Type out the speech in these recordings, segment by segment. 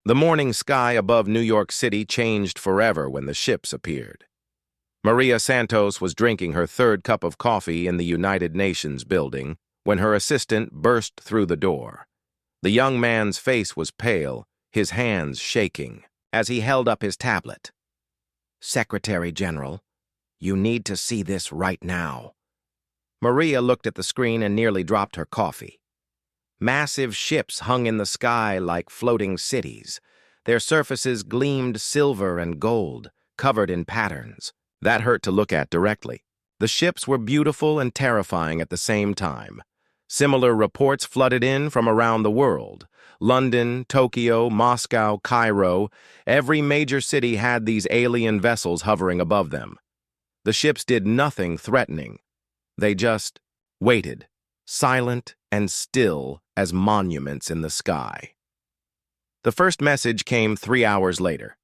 The morning sky above New York City changed forever when the ships appeared. Maria Santos was drinking her third cup of coffee in the United Nations building when her assistant burst through the door. The young man's face was pale, his hands shaking, as he held up his tablet. "Secretary General, you need to see this right now." Maria looked at the screen and nearly dropped her coffee. Massive ships hung in the sky like floating cities. Their surfaces gleamed silver and gold, covered in patterns. That hurt to look at directly. The ships were beautiful and terrifying at the same time. Similar reports flooded in from around the world. London, Tokyo, Moscow, Cairo, every major city had these alien vessels hovering above them. The ships did nothing threatening. They just waited, silent and still as monuments in the sky. The first message came 3 hours later.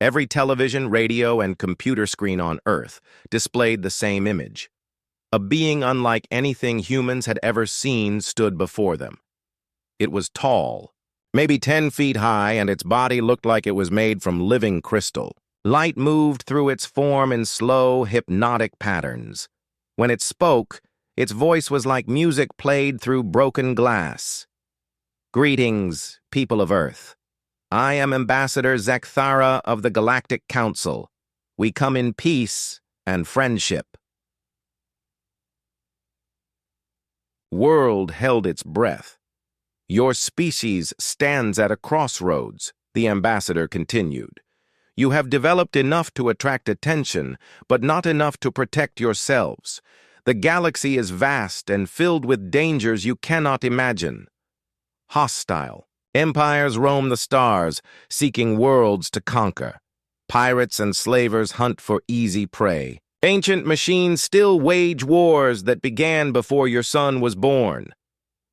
Every television, radio, and computer screen on Earth displayed the same image. A being unlike anything humans had ever seen stood before them. It was tall, maybe 10 feet high, and its body looked like it was made from living crystal. Light moved through its form in slow, hypnotic patterns. When it spoke, its voice was like music played through broken glass. "Greetings, people of Earth. I am Ambassador Zekthara of the Galactic Council. We come in peace and friendship." World held its breath. "Your species stands at a crossroads," the ambassador continued. "You have developed enough to attract attention, but not enough to protect yourselves. The galaxy is vast and filled with dangers you cannot imagine. Hostile. Empires roam the stars, seeking worlds to conquer. Pirates and slavers hunt for easy prey. Ancient machines still wage wars that began before your son was born."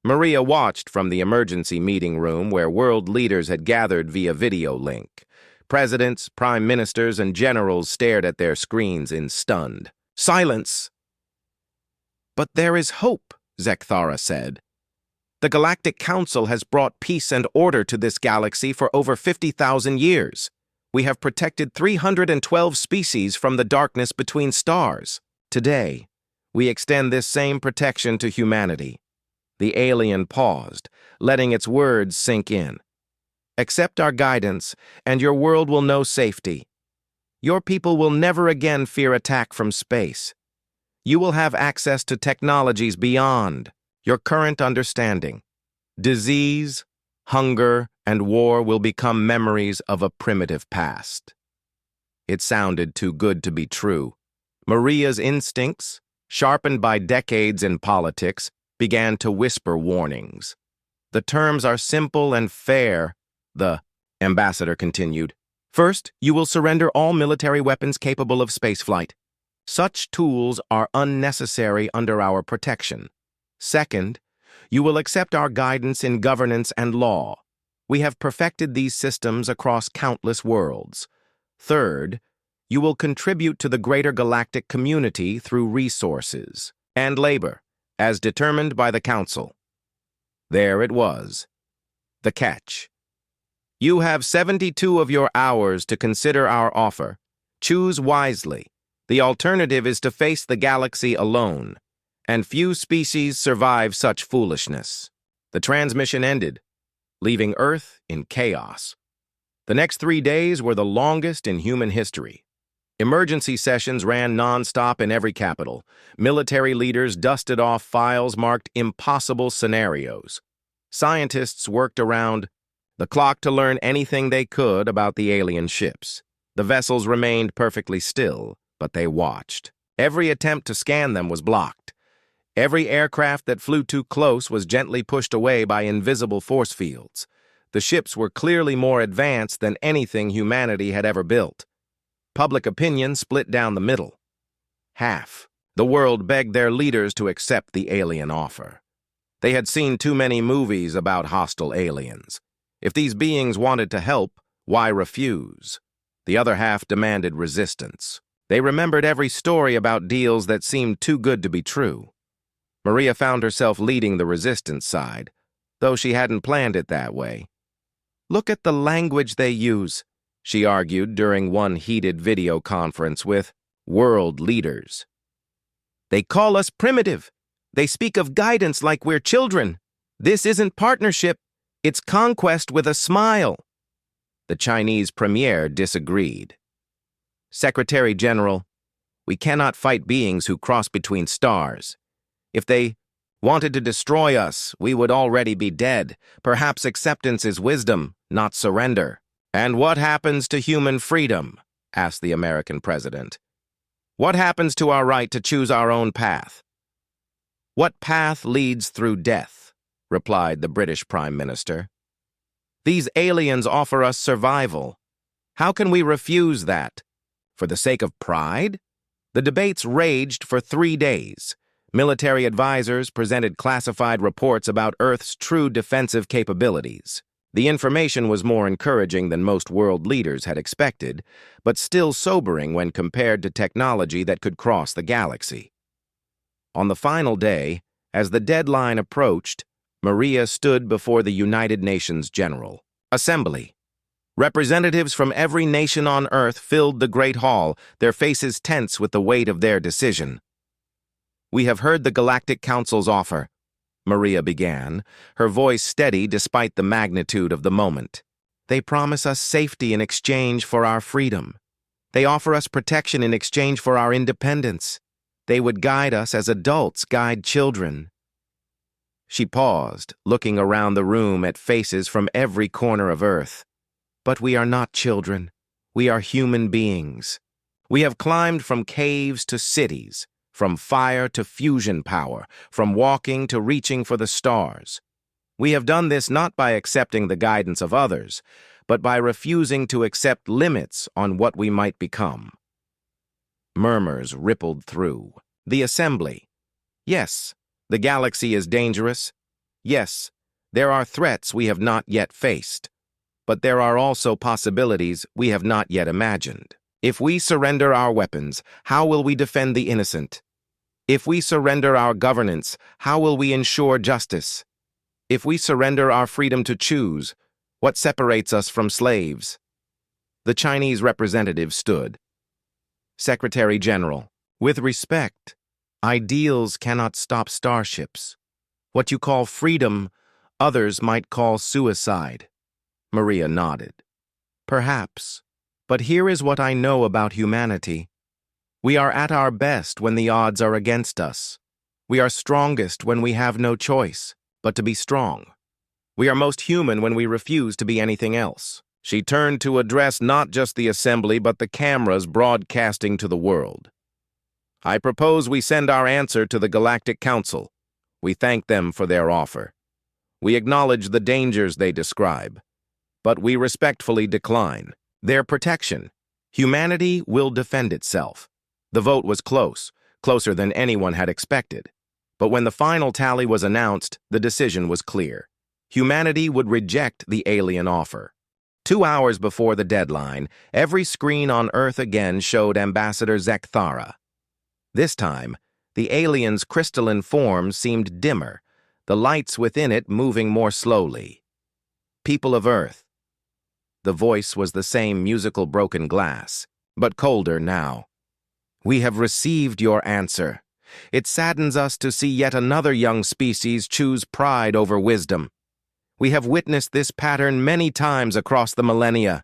Maria watched from the emergency meeting room where world leaders had gathered via video link. Presidents, prime ministers, and generals stared at their screens in stunned silence. "But there is hope," Zekthara said. "The Galactic Council has brought peace and order to this galaxy for over 50,000 years. We have protected 312 species from the darkness between stars. Today, we extend this same protection to humanity." The alien paused, letting its words sink in. "Accept our guidance, and your world will know safety. Your people will never again fear attack from space. You will have access to technologies beyond your current understanding. Disease, hunger, and war will become memories of a primitive past." It sounded too good to be true. Maria's instincts, sharpened by decades in politics, began to whisper warnings. "The terms are simple and fair," the ambassador continued. "First, you will surrender all military weapons capable of spaceflight. Such tools are unnecessary under our protection. Second, you will accept our guidance in governance and law. We have perfected these systems across countless worlds. Third, you will contribute to the greater galactic community through resources and labor, as determined by the Council." There it was. The catch. "You have 72 of your hours to consider our offer. Choose wisely. The alternative is to face the galaxy alone, and few species survive such foolishness." The transmission ended, leaving Earth in chaos. The next 3 days were the longest in human history. Emergency sessions ran non-stop in every capital. Military leaders dusted off files marked impossible scenarios. Scientists worked around the clock to learn anything they could about the alien ships. The vessels remained perfectly still, but they watched. Every attempt to scan them was blocked. Every aircraft that flew too close was gently pushed away by invisible force fields. The ships were clearly more advanced than anything humanity had ever built. Public opinion split down the middle. Half. The world begged their leaders to accept the alien offer. They had seen too many movies about hostile aliens. If these beings wanted to help, why refuse? The other half demanded resistance. They remembered every story about deals that seemed too good to be true. Maria found herself leading the resistance side, though she hadn't planned it that way. Look at the language they use, she argued during one heated video conference with world leaders. They call us primitive. They speak of guidance like we're children. This isn't partnership, it's conquest with a smile. The Chinese premier disagreed. Secretary General, we cannot fight beings who cross between stars. If they wanted to destroy us, we would already be dead. Perhaps acceptance is wisdom, not surrender. And what happens to human freedom? Asked the American president. What happens to our right to choose our own path? What path leads through death? Replied the British Prime Minister. These aliens offer us survival. How can we refuse that? For the sake of pride? The debates raged for 3 days. Military advisors presented classified reports about Earth's true defensive capabilities. The information was more encouraging than most world leaders had expected, but still sobering when compared to technology that could cross the galaxy. On the final day, as the deadline approached, Maria stood before the United Nations General Assembly. Representatives from every nation on Earth filled the Great Hall, their faces tense with the weight of their decision. We have heard the Galactic Council's offer, Maria began, her voice steady despite the magnitude of the moment. They promise us safety in exchange for our freedom. They offer us protection in exchange for our independence. They would guide us as adults guide children. She paused, looking around the room at faces from every corner of Earth. But we are not children. We are human beings. We have climbed from caves to cities, from fire to fusion power, from walking to reaching for the stars. We have done this not by accepting the guidance of others, but by refusing to accept limits on what we might become. Murmurs rippled through the assembly. Yes, the galaxy is dangerous. Yes, there are threats we have not yet faced. But there are also possibilities we have not yet imagined. If we surrender our weapons, how will we defend the innocent? If we surrender our governance, how will we ensure justice? If we surrender our freedom to choose, what separates us from slaves? The Chinese representative stood. Secretary General, with respect, ideals cannot stop starships. What you call freedom, others might call suicide. Maria nodded. Perhaps, but here is what I know about humanity. We are at our best when the odds are against us. We are strongest when we have no choice but to be strong. We are most human when we refuse to be anything else. She turned to address not just the assembly but the cameras broadcasting to the world. I propose we send our answer to the Galactic Council. We thank them for their offer. We acknowledge the dangers they describe, but we respectfully decline their protection. Humanity will defend itself. The vote was close, closer than anyone had expected. But when the final tally was announced, the decision was clear. Humanity would reject the alien offer. 2 hours before the deadline, every screen on Earth again showed Ambassador Zekthara. This time, the alien's crystalline form seemed dimmer, the lights within it moving more slowly. People of Earth. The voice was the same musical broken glass, but colder now. We have received your answer. It saddens us to see yet another young species choose pride over wisdom. We have witnessed this pattern many times across the millennia.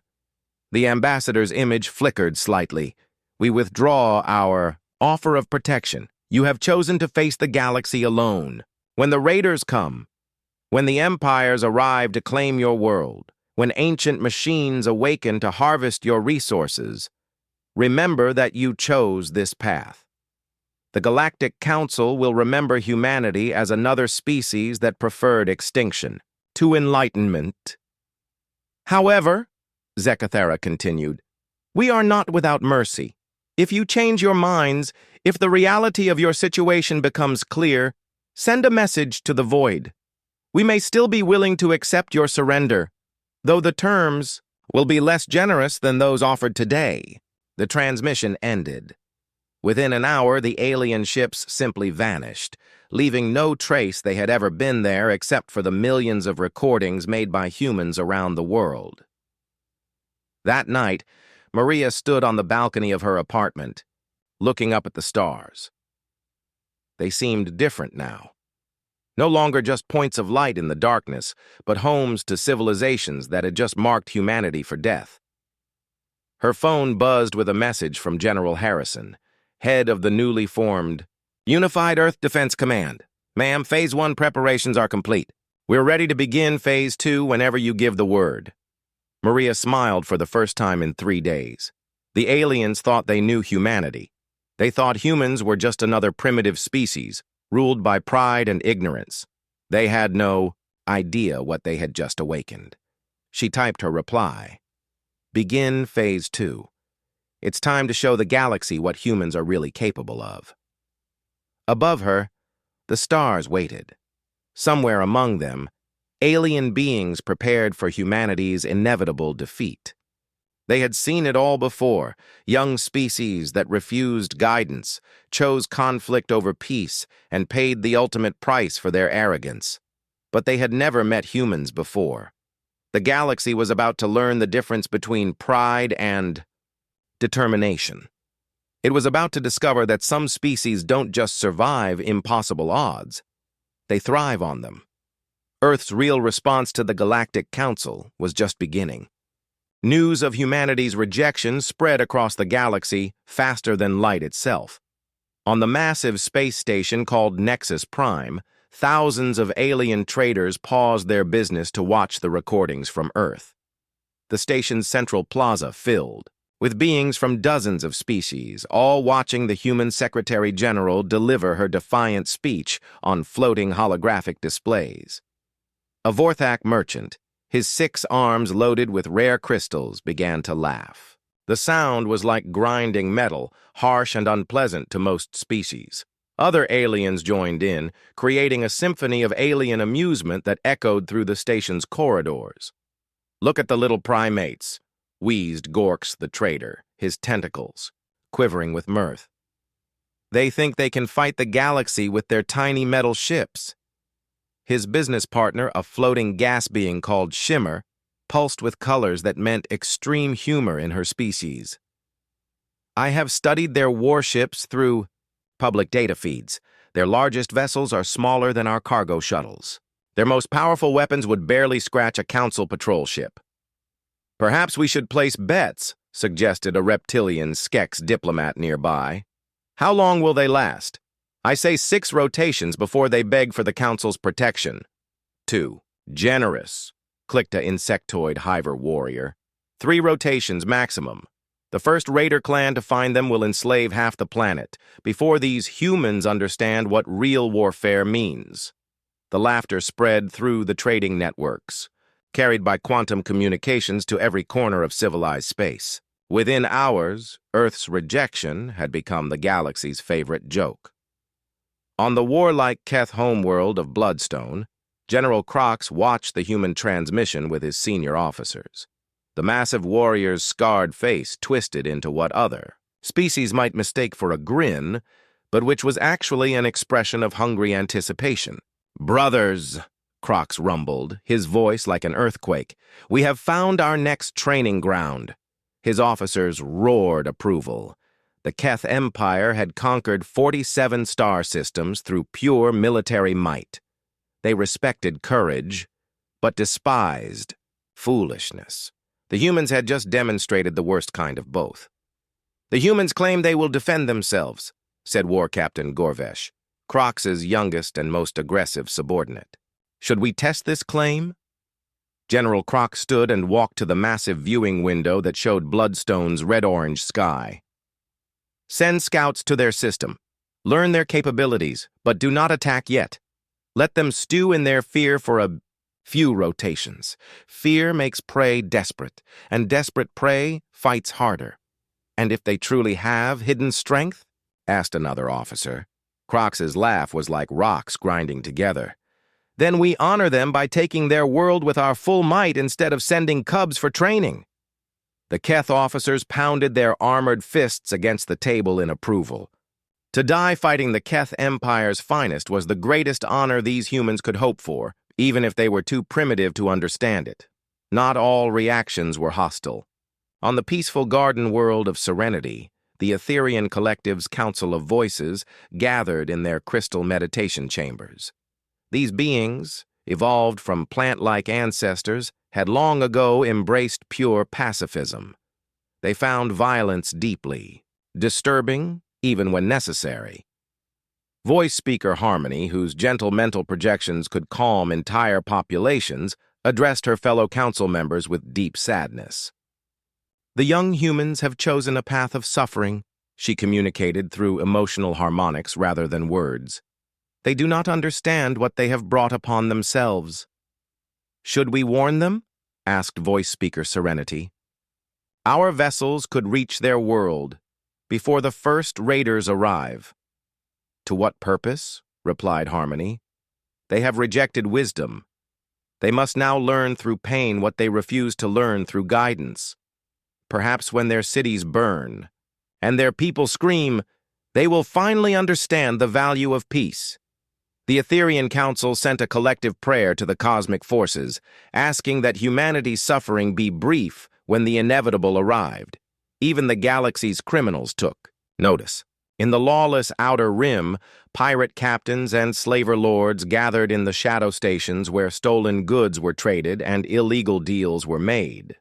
The ambassador's image flickered slightly. We withdraw our offer of protection. You have chosen to face the galaxy alone. When the raiders come, when the empires arrive to claim your world, when ancient machines awaken to harvest your resources, remember that you chose this path. The Galactic Council will remember humanity as another species that preferred extinction to enlightenment. However, Zekthara continued, we are not without mercy. If you change your minds, if the reality of your situation becomes clear, send a message to the void. We may still be willing to accept your surrender, though the terms will be less generous than those offered today. The transmission ended. Within an hour, the alien ships simply vanished, leaving no trace they had ever been there except for the millions of recordings made by humans around the world. That night, Maria stood on the balcony of her apartment, looking up at the stars. They seemed different now. No longer just points of light in the darkness, but homes to civilizations that had just marked humanity for death. Her phone buzzed with a message from General Harrison, head of the newly formed Unified Earth Defense Command. Ma'am, Phase 1 preparations are complete. We're ready to begin Phase 2 whenever you give the word. Maria smiled for the first time in 3 days. The aliens thought they knew humanity. They thought humans were just another primitive species, ruled by pride and ignorance. They had no idea what they had just awakened. She typed her reply. Begin Phase 2. It's time to show the galaxy what humans are really capable of. Above her, the stars waited. Somewhere among them, alien beings prepared for humanity's inevitable defeat. They had seen it all before, young species that refused guidance, chose conflict over peace, and paid the ultimate price for their arrogance. But they had never met humans before. The galaxy was about to learn the difference between pride and determination. It was about to discover that some species don't just survive impossible odds. They thrive on them. Earth's real response to the Galactic Council was just beginning. News of humanity's rejection spread across the galaxy faster than light itself. On the massive space station called Nexus Prime, thousands of alien traders paused their business to watch the recordings from Earth. The station's central plaza filled, with beings from dozens of species, all watching the human Secretary General deliver her defiant speech on floating holographic displays. A Vorthak merchant, his 6 arms loaded with rare crystals, began to laugh. The sound was like grinding metal, harsh and unpleasant to most species. Other aliens joined in, creating a symphony of alien amusement that echoed through the station's corridors. "Look at the little primates," wheezed Gorks the trader, his tentacles quivering with mirth. "They think they can fight the galaxy with their tiny metal ships." His business partner, a floating gas being called Shimmer, pulsed with colors that meant extreme humor in her species. "I have studied their warships through public data feeds. Their largest vessels are smaller than our cargo shuttles. Their most powerful weapons would barely scratch a Council patrol ship." "Perhaps we should place bets," suggested a reptilian Skex diplomat nearby. "How long will they last? I say 6 rotations before they beg for the Council's protection." "2. Generous," clicked a insectoid hiver warrior. 3 rotations maximum. The first raider clan to find them will enslave half the planet, before these humans understand what real warfare means." The laughter spread through the trading networks, carried by quantum communications to every corner of civilized space. Within hours, Earth's rejection had become the galaxy's favorite joke. On the warlike Keth homeworld of Bloodstone, General Crox watched the human transmission with his senior officers. The massive warrior's scarred face twisted into what other species might mistake for a grin, but which was actually an expression of hungry anticipation. "Brothers," Crox rumbled, his voice like an earthquake, "we have found our next training ground." His officers roared approval. The Keth Empire had conquered 47 star systems through pure military might. They respected courage, but despised foolishness. The humans had just demonstrated the worst kind of both. "The humans claim they will defend themselves," said War Captain Gorvesh, Crox's youngest and most aggressive subordinate. "Should we test this claim?" General Crox stood and walked to the massive viewing window that showed Bloodstone's red-orange sky. "Send scouts to their system. Learn their capabilities, but do not attack yet. Let them stew in their fear for a few rotations. Fear makes prey desperate, and desperate prey fights harder." "And if they truly have hidden strength?" asked another officer. Crox's laugh was like rocks grinding together. "Then we honor them by taking their world with our full might instead of sending cubs for training." The Keth officers pounded their armored fists against the table in approval. To die fighting the Keth Empire's finest was the greatest honor these humans could hope for, even if they were too primitive to understand it. Not all reactions were hostile. On the peaceful garden world of Serenity, the Etherian Collective's Council of Voices gathered in their crystal meditation chambers. These beings, evolved from plant-like ancestors, had long ago embraced pure pacifism. They found violence deeply disturbing, even when necessary. Voice speaker Harmony, whose gentle mental projections could calm entire populations, addressed her fellow council members with deep sadness. The young humans have chosen a path of suffering, she communicated through emotional harmonics rather than words. They do not understand what they have brought upon themselves. Should we warn them? Asked voice speaker Serenity. Our vessels could reach their world before the first raiders arrive. To what purpose? Replied Harmony. They have rejected wisdom. They must now learn through pain what they refuse to learn through guidance. Perhaps when their cities burn and their people scream, they will finally understand the value of peace. The Etherian Council sent a collective prayer to the cosmic forces, asking that humanity's suffering be brief when the inevitable arrived. Even the galaxy's criminals took notice. In the lawless Outer Rim, pirate captains and slaver lords gathered in the shadow stations where stolen goods were traded and illegal deals were made.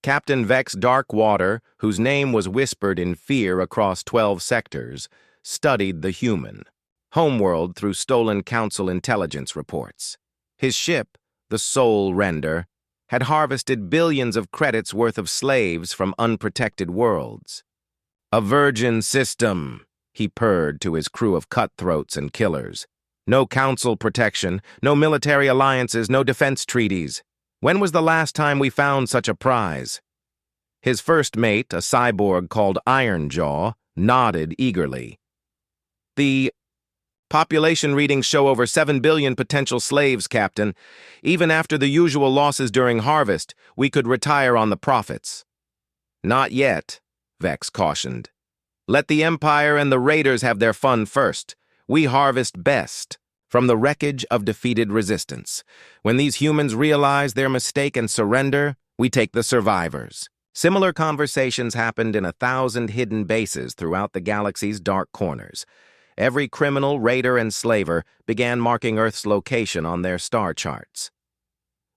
Captain Vex Darkwater, whose name was whispered in fear across 12 sectors, studied the human homeworld through stolen council intelligence reports. His ship, the Soul Render, had harvested billions of credits worth of slaves from unprotected worlds. A virgin system, he purred to his crew of cutthroats and killers. No council protection, no military alliances, no defense treaties. When was the last time we found such a prize? His first mate, a cyborg called Ironjaw, nodded eagerly. The population readings show over 7 billion potential slaves, Captain. Even after the usual losses during harvest, we could retire on the profits. Not yet, Vex cautioned. Let the Empire and the Raiders have their fun first. We harvest best from the wreckage of defeated resistance. When these humans realize their mistake and surrender, we take the survivors. Similar conversations happened in 1,000 hidden bases throughout the galaxy's dark corners. Every criminal, raider, and slaver began marking Earth's location on their star charts.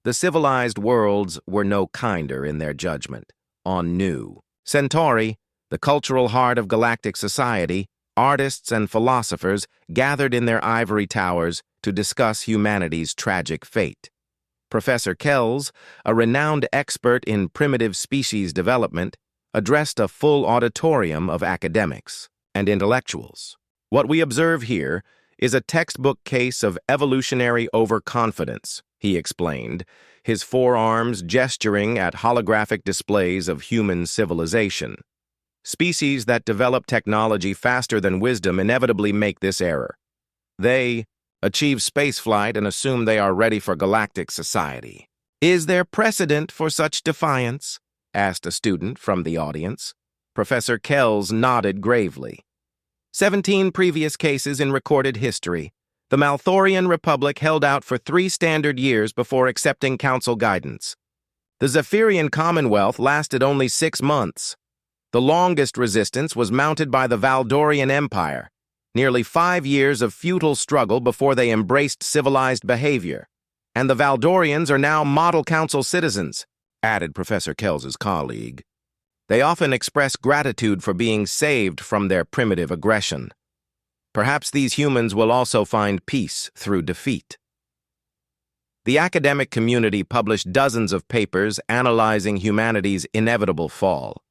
The civilized worlds were no kinder in their judgment. On Nu, Centauri, the cultural heart of galactic society, artists and philosophers gathered in their ivory towers to discuss humanity's tragic fate. Professor Kells, a renowned expert in primitive species development, addressed a full auditorium of academics and intellectuals. What we observe here is a textbook case of evolutionary overconfidence, he explained, his forearms gesturing at holographic displays of human civilization. Species that develop technology faster than wisdom inevitably make this error. They achieve spaceflight and assume they are ready for galactic society. Is there precedent for such defiance? Asked a student from the audience. Professor Kells nodded gravely. 17 previous cases in recorded history. The Malthorian Republic held out for 3 standard years before accepting council guidance. The Zephyrian Commonwealth lasted only 6 months. The longest resistance was mounted by the Valdorian Empire, nearly 5 years of futile struggle before they embraced civilized behavior. And the Valdorians are now model council citizens, added Professor Kells's colleague. They often express gratitude for being saved from their primitive aggression. Perhaps these humans will also find peace through defeat. The academic community published dozens of papers analyzing humanity's inevitable fall.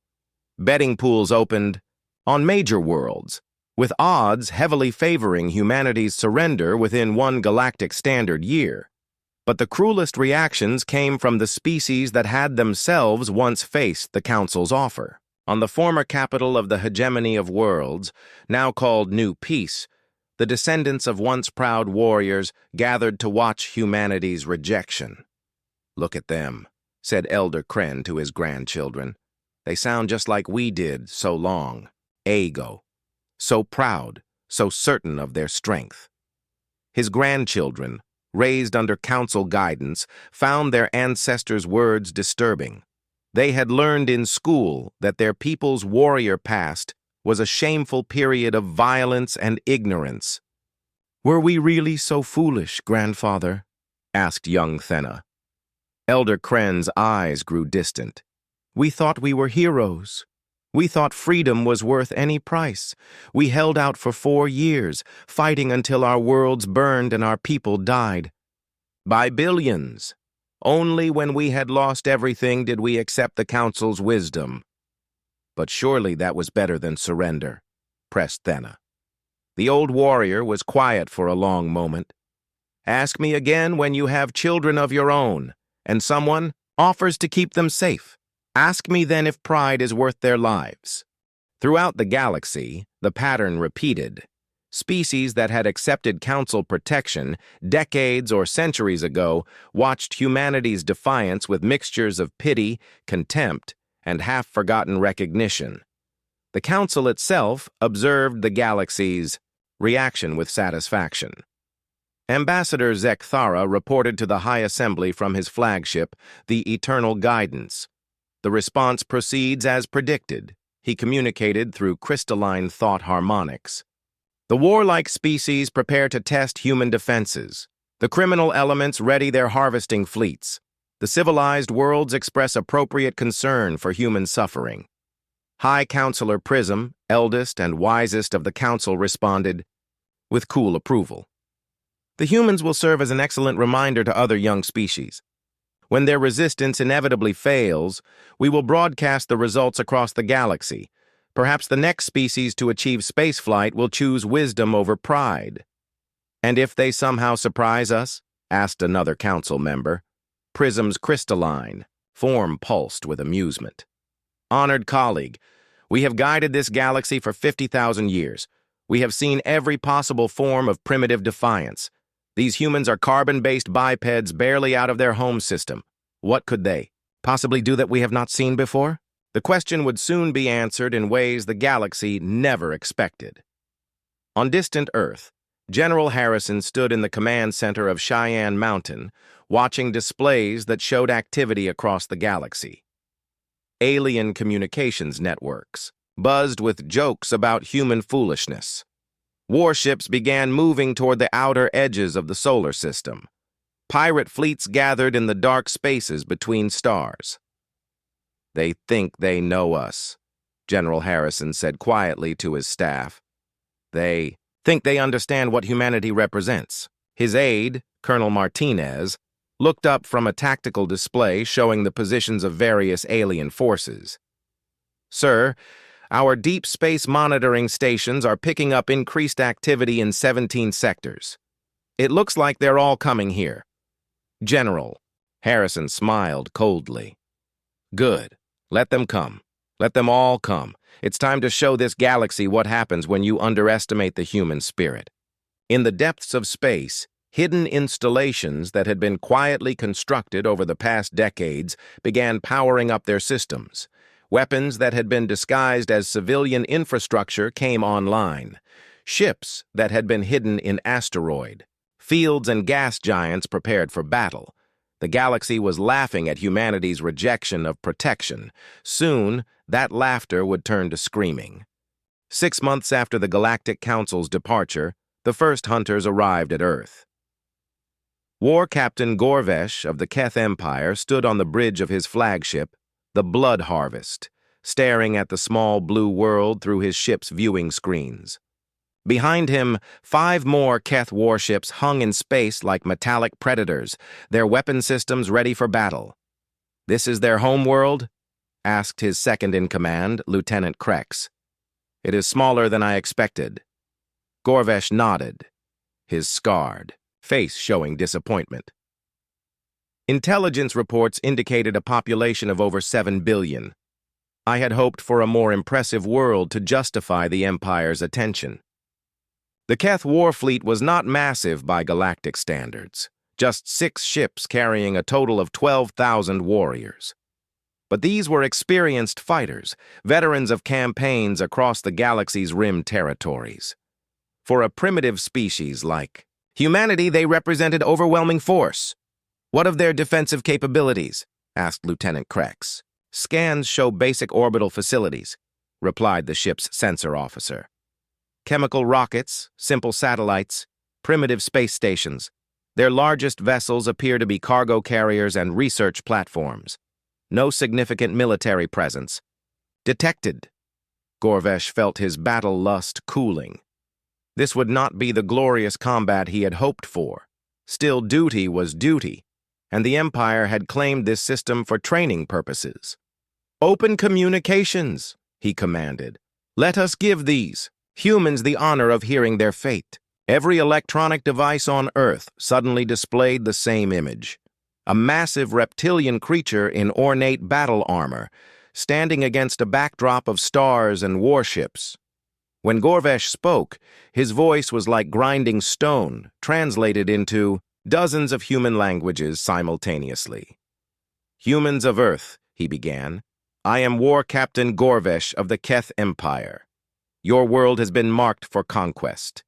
Betting pools opened on major worlds, with odds heavily favoring humanity's surrender within 1 galactic standard year. But the cruelest reactions came from the species that had themselves once faced the Council's offer. On the former capital of the hegemony of worlds, now called New Peace, the descendants of once proud warriors gathered to watch humanity's rejection. Look at them, said Elder Kren to his grandchildren. "They sound just like we did so long. Ego. So proud, so certain of their strength." His grandchildren, raised under council guidance, found their ancestors' words disturbing. They had learned in school that their people's warrior past was a shameful period of violence and ignorance. "Were we really so foolish, grandfather?" asked young Thenna. Elder Kren's eyes grew distant. "We thought we were heroes. We thought freedom was worth any price. We held out for 4 years, fighting until our worlds burned and our people died. By billions. Only when we had lost everything did we accept the Council's wisdom." "But surely that was better than surrender," pressed Thenna. The old warrior was quiet for a long moment. "Ask me again when you have children of your own, and someone offers to keep them safe. Ask me then if pride is worth their lives." Throughout the galaxy, the pattern repeated. Species that had accepted Council protection decades or centuries ago watched humanity's defiance with mixtures of pity, contempt, and half-forgotten recognition. The Council itself observed the galaxy's reaction with satisfaction. Ambassador Zekthara reported to the High Assembly from his flagship, the Eternal Guidance. The response proceeds as predicted. He communicated through crystalline thought harmonics. The warlike species prepare to test human defenses. The criminal elements ready their harvesting fleets. The civilized worlds express appropriate concern for human suffering. High Counselor Prism, eldest and wisest of the Council, responded with cool approval. "The humans will serve as an excellent reminder to other young species. When their resistance inevitably fails, we will broadcast the results across the galaxy. Perhaps the next species to achieve spaceflight will choose wisdom over pride." "And if they somehow surprise us?" asked another council member. Prism's crystalline form pulsed with amusement. "Honored colleague, we have guided this galaxy for 50,000 years. We have seen every possible form of primitive defiance. These humans are carbon-based bipeds barely out of their home system. What could they possibly do that we have not seen before?" The question would soon be answered in ways the galaxy never expected. On distant Earth, General Harrison stood in the command center of Cheyenne Mountain, watching displays that showed activity across the galaxy. Alien communications networks buzzed with jokes about human foolishness. Warships began moving toward the outer edges of the solar system. Pirate fleets gathered in the dark spaces between stars. "They think they know us," General Harrison said quietly to his staff. "They think they understand what humanity represents." His aide, Colonel Martinez, looked up from a tactical display showing the positions of various alien forces. "Sir, our deep space monitoring stations are picking up increased activity in 17 sectors. It looks like they're all coming here." "General," Harrison smiled coldly. "Good. Let them come. Let them all come. It's time to show this galaxy what happens when you underestimate the human spirit." In the depths of space, hidden installations that had been quietly constructed over the past decades began powering up their systems. Weapons that had been disguised as civilian infrastructure came online. Ships that had been hidden in asteroid. Fields and gas giants prepared for battle. The galaxy was laughing at humanity's rejection of protection. Soon, that laughter would turn to screaming. 6 months after the Galactic Council's departure, the first hunters arrived at Earth. War Captain Gorvesh of the Keth Empire stood on the bridge of his flagship, the Blood Harvest, staring at the small blue world through his ship's viewing screens. Behind him, 5 more Keth warships hung in space like metallic predators, their weapon systems ready for battle. "This is their home world?" asked his second-in-command, Lieutenant Krex. "It is smaller than I expected." Gorvesh nodded, his scarred face showing disappointment. "Intelligence reports indicated a population of over 7 billion. I had hoped for a more impressive world to justify the Empire's attention." The Keth war fleet was not massive by galactic standards, just 6 ships carrying a total of 12,000 warriors. But these were experienced fighters, veterans of campaigns across the galaxy's rim territories. For a primitive species like humanity, they represented overwhelming force. "What of their defensive capabilities?" asked Lieutenant Krex. "Scans show basic orbital facilities," replied the ship's sensor officer. "Chemical rockets, simple satellites, primitive space stations. Their largest vessels appear to be cargo carriers and research platforms. No significant military presence." "Detected." Gorvesh felt his battle lust cooling. This would not be the glorious combat he had hoped for. Still, duty was duty, and the Empire had claimed this system for training purposes. "Open communications," he commanded. "Let us give these humans the honor of hearing their fate." Every electronic device on Earth suddenly displayed the same image. A massive reptilian creature in ornate battle armor, standing against a backdrop of stars and warships. When Gorvesh spoke, his voice was like grinding stone, translated into dozens of human languages simultaneously. "Humans of Earth," he began, "I am War Captain Gorvesh of the Keth Empire. Your world has been marked for conquest.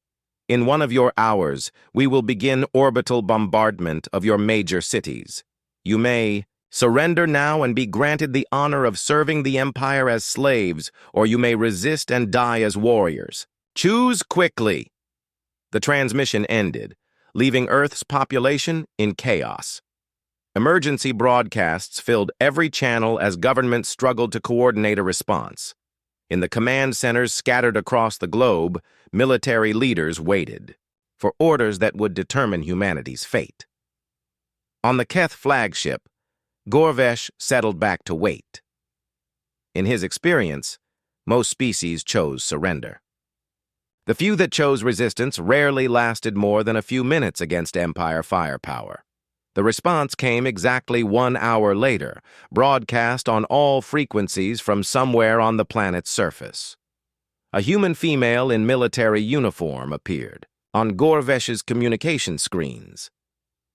In 1 of your hours, we will begin orbital bombardment of your major cities. You may surrender now and be granted the honor of serving the Empire as slaves, or you may resist and die as warriors. Choose quickly." The transmission ended, leaving Earth's population in chaos. Emergency broadcasts filled every channel as governments struggled to coordinate a response. In the command centers scattered across the globe, military leaders waited for orders that would determine humanity's fate. On the Keth flagship, Gorvesh settled back to wait. In his experience, most species chose surrender. The few that chose resistance rarely lasted more than a few minutes against Empire firepower. The response came exactly 1 hour later, broadcast on all frequencies from somewhere on the planet's surface. A human female in military uniform appeared on Gorvesh's communication screens.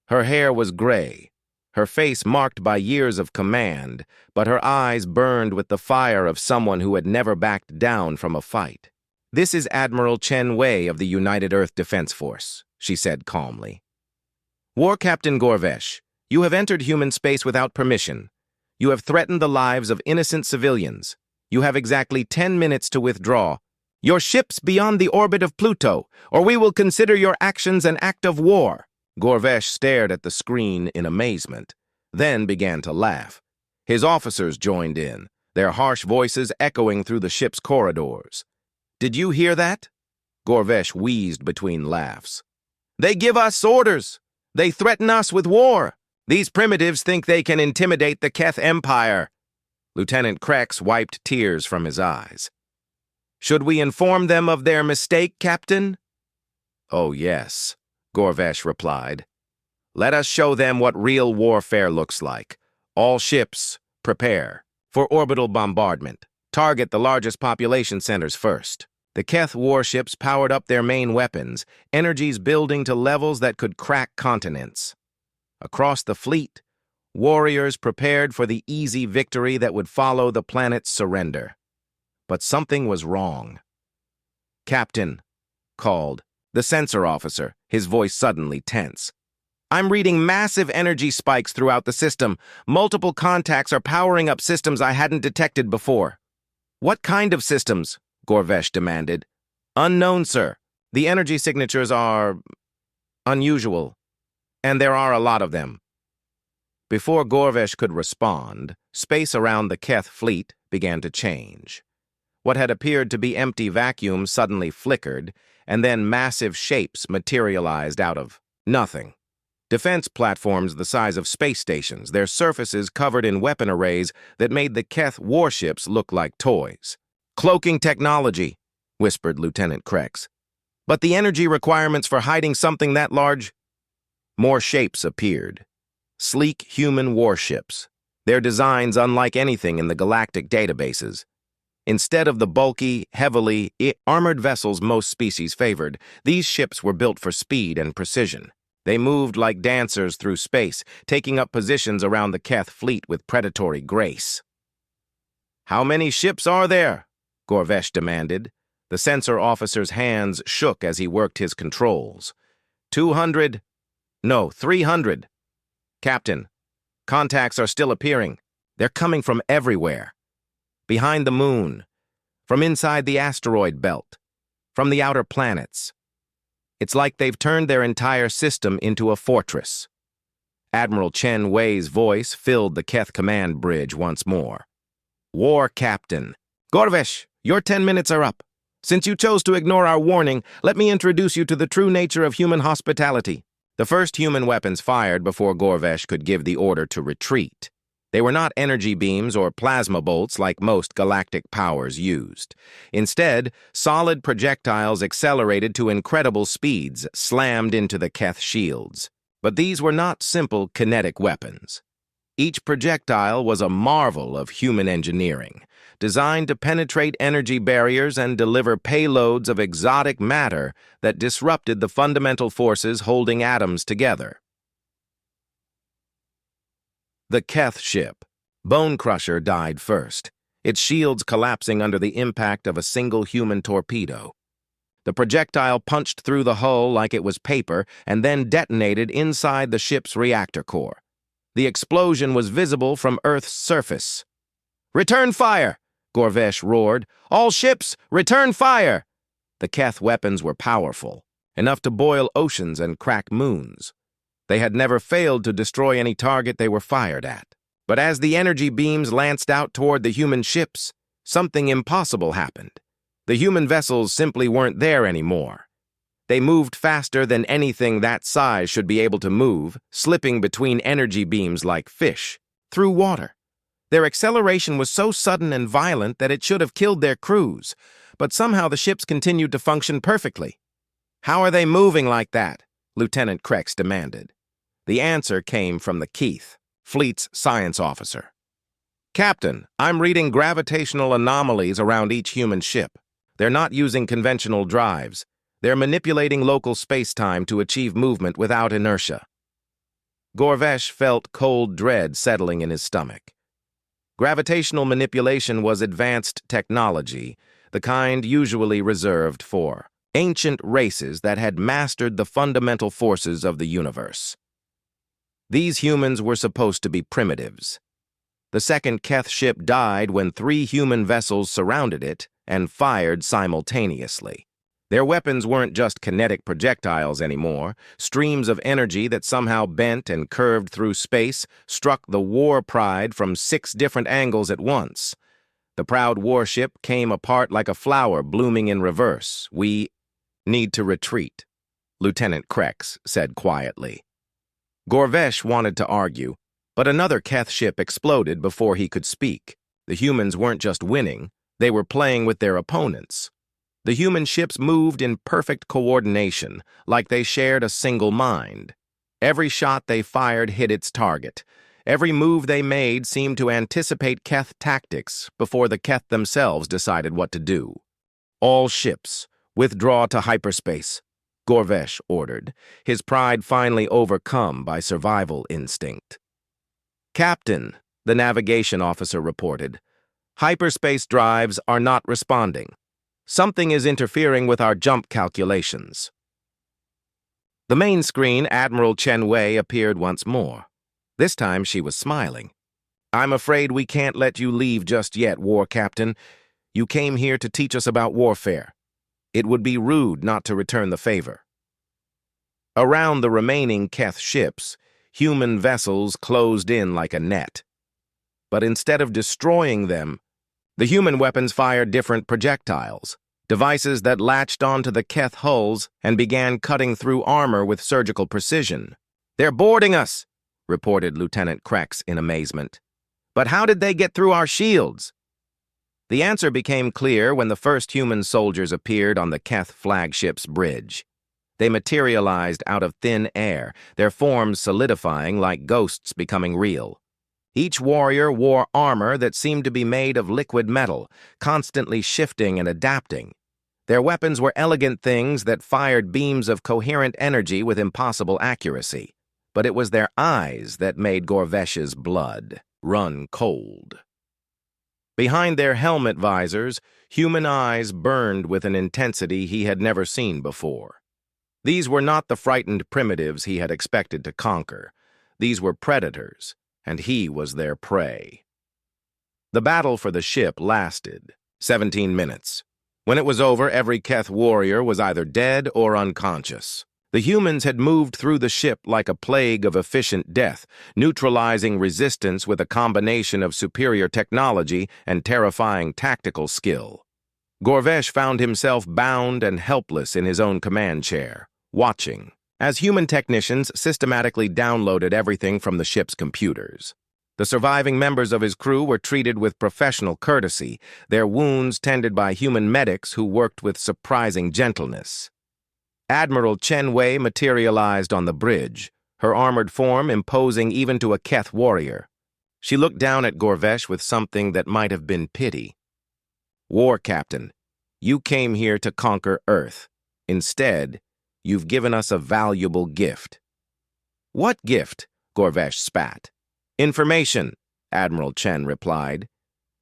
Her hair was gray, her face marked by years of command, but her eyes burned with the fire of someone who had never backed down from a fight. "This is Admiral Chen Wei of the United Earth Defense Force," she said calmly. "War Captain Gorvesh, you have entered human space without permission. You have threatened the lives of innocent civilians. You have exactly 10 minutes to withdraw. Your ship's beyond the orbit of Pluto, or we will consider your actions an act of war." Gorvesh stared at the screen in amazement, then began to laugh. His officers joined in, their harsh voices echoing through the ship's corridors. "Did you hear that?" Gorvesh wheezed between laughs. "They give us orders. They threaten us with war. These primitives think they can intimidate the Keth Empire." Lieutenant Krex wiped tears from his eyes. "Should we inform them of their mistake, Captain?" "Oh, yes," Gorvesh replied. "Let us show them what real warfare looks like. All ships, prepare for orbital bombardment. Target the largest population centers first." The Keth warships powered up their main weapons, energies building to levels that could crack continents. Across the fleet, warriors prepared for the easy victory that would follow the planet's surrender. But something was wrong. "Captain," called the sensor officer, his voice suddenly tense. "I'm reading massive energy spikes throughout the system. Multiple contacts are powering up systems I hadn't detected before." "What kind of systems?" Gorvesh demanded. "Unknown, sir. The energy signatures are unusual, and there are a lot of them." Before Gorvesh could respond, space around the Keth fleet began to change. What had appeared to be empty vacuums suddenly flickered, and then massive shapes materialized out of nothing. Defense platforms the size of space stations, their surfaces covered in weapon arrays that made the Keth warships look like toys. "Cloaking technology," whispered Lieutenant Krex. "But the energy requirements for hiding something that large—" More shapes appeared. Sleek human warships, their designs unlike anything in the galactic databases. Instead of the bulky, heavily armored vessels most species favored, these ships were built for speed and precision. They moved like dancers through space, taking up positions around the Keth fleet with predatory grace. "How many ships are there?" Gorvesh demanded. The sensor officer's hands shook as he worked his controls. 200. No, 300. "Captain, contacts are still appearing. They're coming from everywhere. Behind the moon, from inside the asteroid belt, from the outer planets. It's like they've turned their entire system into a fortress." Admiral Chen Wei's voice filled the Keth command bridge once more. "War Captain. Gorvesh, your 10 minutes are up. Since you chose to ignore our warning, let me introduce you to the true nature of human hospitality." The first human weapons fired before Gorvesh could give the order to retreat. They were not energy beams or plasma bolts like most galactic powers used. Instead, solid projectiles accelerated to incredible speeds, slammed into the Keth shields. But these were not simple kinetic weapons. Each projectile was a marvel of human engineering, designed to penetrate energy barriers and deliver payloads of exotic matter that disrupted the fundamental forces holding atoms together. The Keth ship, Bone Crusher, died first, its shields collapsing under the impact of a single human torpedo. The projectile punched through the hull like it was paper and then detonated inside the ship's reactor core. The explosion was visible from Earth's surface. "Return fire!" Gorvesh roared. "All ships, return fire!" The Keth weapons were powerful, enough to boil oceans and crack moons. They had never failed to destroy any target they were fired at. But as the energy beams lanced out toward the human ships, something impossible happened. The human vessels simply weren't there anymore. They moved faster than anything that size should be able to move, slipping between energy beams like fish, through water. Their acceleration was so sudden and violent that it should have killed their crews, but somehow the ships continued to function perfectly. "How are they moving like that?" Lieutenant Krex demanded. The answer came from the Keith, fleet's science officer. "Captain, I'm reading gravitational anomalies around each human ship. They're not using conventional drives. They're manipulating local space-time to achieve movement without inertia." Gorvesh felt cold dread settling in his stomach. Gravitational manipulation was advanced technology, the kind usually reserved for ancient races that had mastered the fundamental forces of the universe. These humans were supposed to be primitives. The second Keth ship died when 3 human vessels surrounded it and fired simultaneously. Their weapons weren't just kinetic projectiles anymore. Streams of energy that somehow bent and curved through space struck the War Pride from 6 different angles at once. The proud warship came apart like a flower blooming in reverse. "We need to retreat," Lieutenant Krex said quietly. Gorvesh wanted to argue, but another Keth ship exploded before he could speak. The humans weren't just winning, they were playing with their opponents. The human ships moved in perfect coordination, like they shared a single mind. Every shot they fired hit its target. Every move they made seemed to anticipate Keth tactics before the Keth themselves decided what to do. "All ships, withdraw to hyperspace," Gorvesh ordered, his pride finally overcome by survival instinct. "Captain," the navigation officer reported, "hyperspace drives are not responding. Something is interfering with our jump calculations." The main screen, Admiral Chen Wei, appeared once more. This time she was smiling. "I'm afraid we can't let you leave just yet, War Captain. You came here to teach us about warfare. It would be rude not to return the favor." Around the remaining Keth ships, human vessels closed in like a net. But instead of destroying them, the human weapons fired different projectiles, devices that latched onto the Keth hulls and began cutting through armor with surgical precision. "They're boarding us," reported Lieutenant Krex in amazement. "But how did they get through our shields?" The answer became clear when the first human soldiers appeared on the Keth flagship's bridge. They materialized out of thin air, their forms solidifying like ghosts becoming real. Each warrior wore armor that seemed to be made of liquid metal, constantly shifting and adapting. Their weapons were elegant things that fired beams of coherent energy with impossible accuracy. But it was their eyes that made Gorvesh's blood run cold. Behind their helmet visors, human eyes burned with an intensity he had never seen before. These were not the frightened primitives he had expected to conquer. These were predators, and he was their prey. The battle for the ship lasted 17 minutes. When it was over, every Keth warrior was either dead or unconscious. The humans had moved through the ship like a plague of efficient death, neutralizing resistance with a combination of superior technology and terrifying tactical skill. Gorvesh found himself bound and helpless in his own command chair, watching, as human technicians systematically downloaded everything from the ship's computers. The surviving members of his crew were treated with professional courtesy, their wounds tended by human medics who worked with surprising gentleness. Admiral Chen Wei materialized on the bridge, her armored form imposing even to a Keth warrior. She looked down at Gorvesh with something that might have been pity. "War Captain, you came here to conquer Earth. Instead, you've given us a valuable gift." "What gift?" Gorvesh spat. "Information," Admiral Chen replied.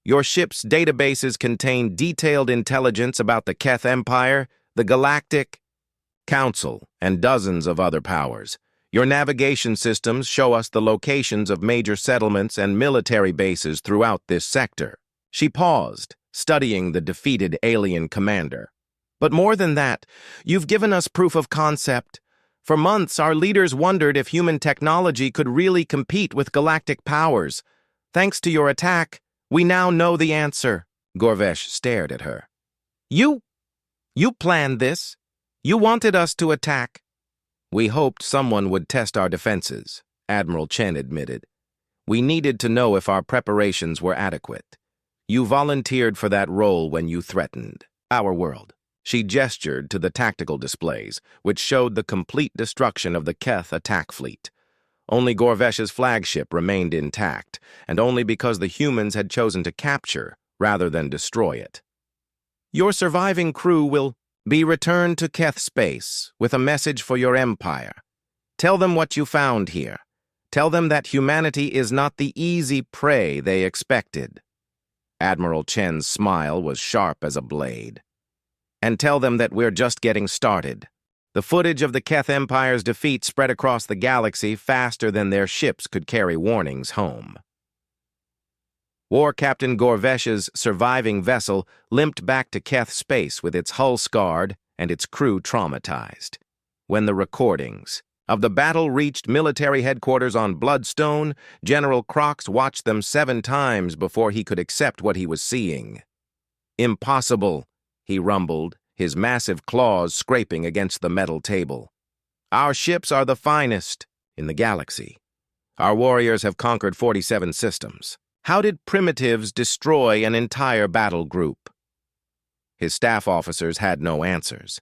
"Your ship's databases contain detailed intelligence about the Keth Empire, the Galactic Council, and dozens of other powers. Your navigation systems show us the locations of major settlements and military bases throughout this sector." She paused, studying the defeated alien commander. "But more than that, you've given us proof of concept. For months, our leaders wondered if human technology could really compete with galactic powers. Thanks to your attack, we now know the answer." Gorvesh stared at her. You planned this? You wanted us to attack." "We hoped someone would test our defenses," Admiral Chen admitted. "We needed to know if our preparations were adequate. You volunteered for that role when you threatened our world." She gestured to the tactical displays, which showed the complete destruction of the Keth attack fleet. Only Gorvesh's flagship remained intact, and only because the humans had chosen to capture rather than destroy it. "Your surviving crew will be returned to Keth space with a message for your empire. Tell them what you found here. Tell them that humanity is not the easy prey they expected." Admiral Chen's smile was sharp as a blade. "And tell them that we're just getting started. The footage of the Keth Empire's defeat spread across the galaxy faster than their ships could carry warnings home." War Captain Gorvesh's surviving vessel limped back to Keth space with its hull scarred and its crew traumatized. When the recordings of the battle reached military headquarters on Bloodstone, General Crox watched them 7 times before he could accept what he was seeing. "Impossible," he rumbled, his massive claws scraping against the metal table. "Our ships are the finest in the galaxy. Our warriors have conquered 47 systems. How did primitives destroy an entire battle group?" His staff officers had no answers.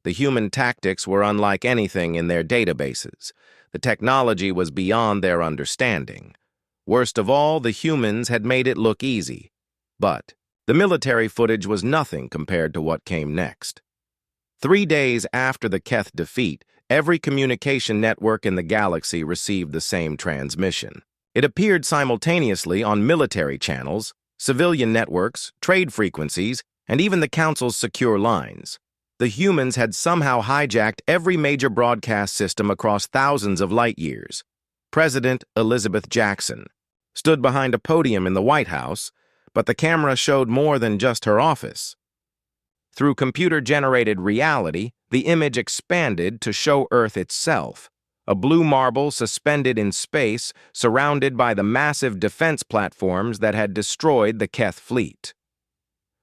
The human tactics were unlike anything in their databases. The technology was beyond their understanding. Worst of all, the humans had made it look easy. But the military footage was nothing compared to what came next. 3 days after the Keth defeat, every communication network in the galaxy received the same transmission. It appeared simultaneously on military channels, civilian networks, trade frequencies, and even the Council's secure lines. The humans had somehow hijacked every major broadcast system across thousands of light years. President Elizabeth Jackson stood behind a podium in the White House, but the camera showed more than just her office. Through computer-generated reality, the image expanded to show Earth itself, a blue marble suspended in space, surrounded by the massive defense platforms that had destroyed the Keth fleet.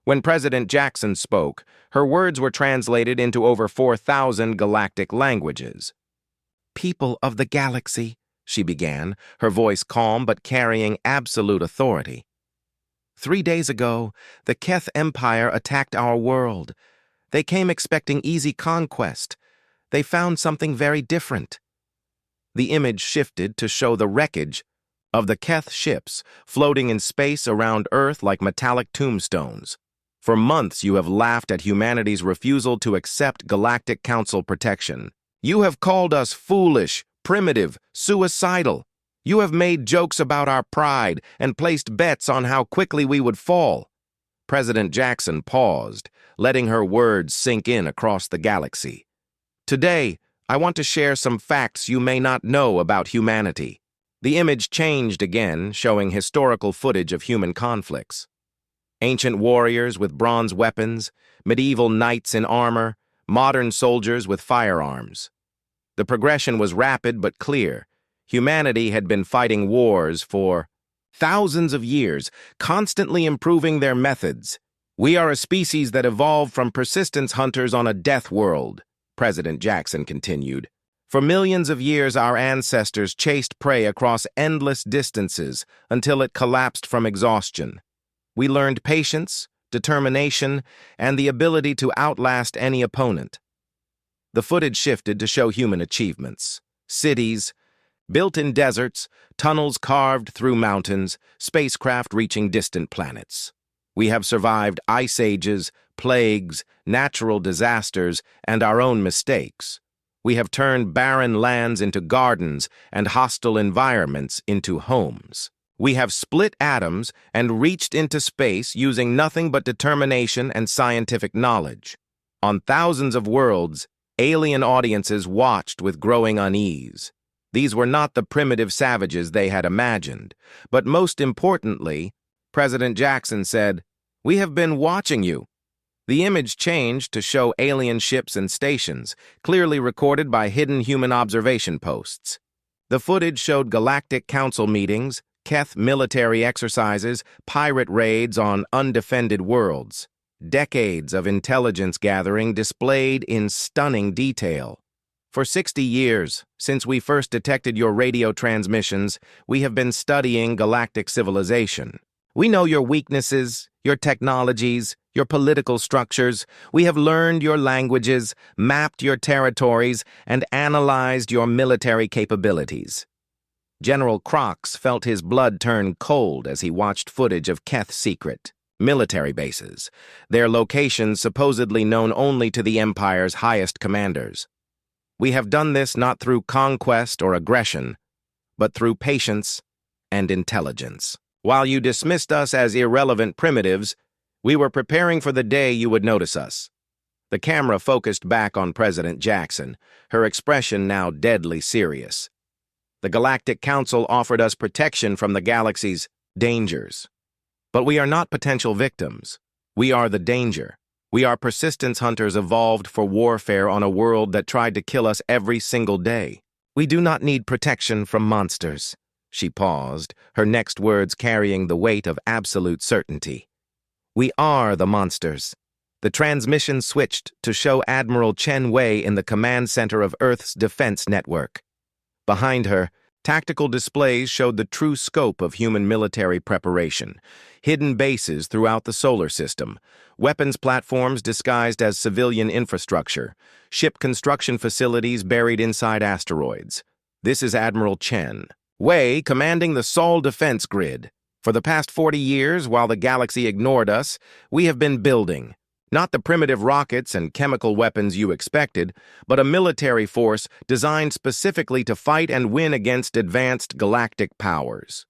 When President Jackson spoke, her words were translated into over 4,000 galactic languages. "People of the galaxy," she began, her voice calm but carrying absolute authority. 3 days ago, the Keth Empire attacked our world. They came expecting easy conquest. They found something very different. The image shifted to show the wreckage of the Keth ships floating in space around Earth like metallic tombstones. For months you have laughed at humanity's refusal to accept Galactic Council protection. You have called us foolish, primitive, suicidal. You have made jokes about our pride and placed bets on how quickly we would fall. President Jackson paused, letting her words sink in across the galaxy. Today, I want to share some facts you may not know about humanity. The image changed again, showing historical footage of human conflicts. Ancient warriors with bronze weapons, medieval knights in armor, modern soldiers with firearms. The progression was rapid but clear. Humanity had been fighting wars for thousands of years, constantly improving their methods. We are a species that evolved from persistence hunters on a death world, President Jackson continued. For millions of years, our ancestors chased prey across endless distances until it collapsed from exhaustion. We learned patience, determination, and the ability to outlast any opponent. The footage shifted to show human achievements. Cities, built in deserts, tunnels carved through mountains, spacecraft reaching distant planets. We have survived ice ages, plagues, natural disasters, and our own mistakes. We have turned barren lands into gardens and hostile environments into homes. We have split atoms and reached into space using nothing but determination and scientific knowledge. On thousands of worlds, alien audiences watched with growing unease. These were not the primitive savages they had imagined, but most importantly, President Jackson said, "We have been watching you." The image changed to show alien ships and stations, clearly recorded by hidden human observation posts. The footage showed Galactic Council meetings, Keth military exercises, pirate raids on undefended worlds. Decades of intelligence gathering displayed in stunning detail. For 60 years, since we first detected your radio transmissions, we have been studying galactic civilization. We know your weaknesses, your technologies, your political structures. We have learned your languages, mapped your territories, and analyzed your military capabilities. General Crocs felt his blood turn cold as he watched footage of Keth's secret military bases, their locations supposedly known only to the Empire's highest commanders. We have done this not through conquest or aggression, but through patience and intelligence. While you dismissed us as irrelevant primitives, we were preparing for the day you would notice us. The camera focused back on President Jackson, her expression now deadly serious. The Galactic Council offered us protection from the galaxy's dangers. But we are not potential victims. We are the danger. We are persistence hunters evolved for warfare on a world that tried to kill us every single day. We do not need protection from monsters. She paused, her next words carrying the weight of absolute certainty. We are the monsters. The transmission switched to show Admiral Chen Wei in the command center of Earth's defense network. Behind her, tactical displays showed the true scope of human military preparation. Hidden bases throughout the solar system, weapons platforms disguised as civilian infrastructure, ship construction facilities buried inside asteroids. This is Admiral Chen Wei commanding the Sol defense grid. For the past 40 years, while the galaxy ignored us, we have been building. Not the primitive rockets and chemical weapons you expected, but a military force designed specifically to fight and win against advanced galactic powers.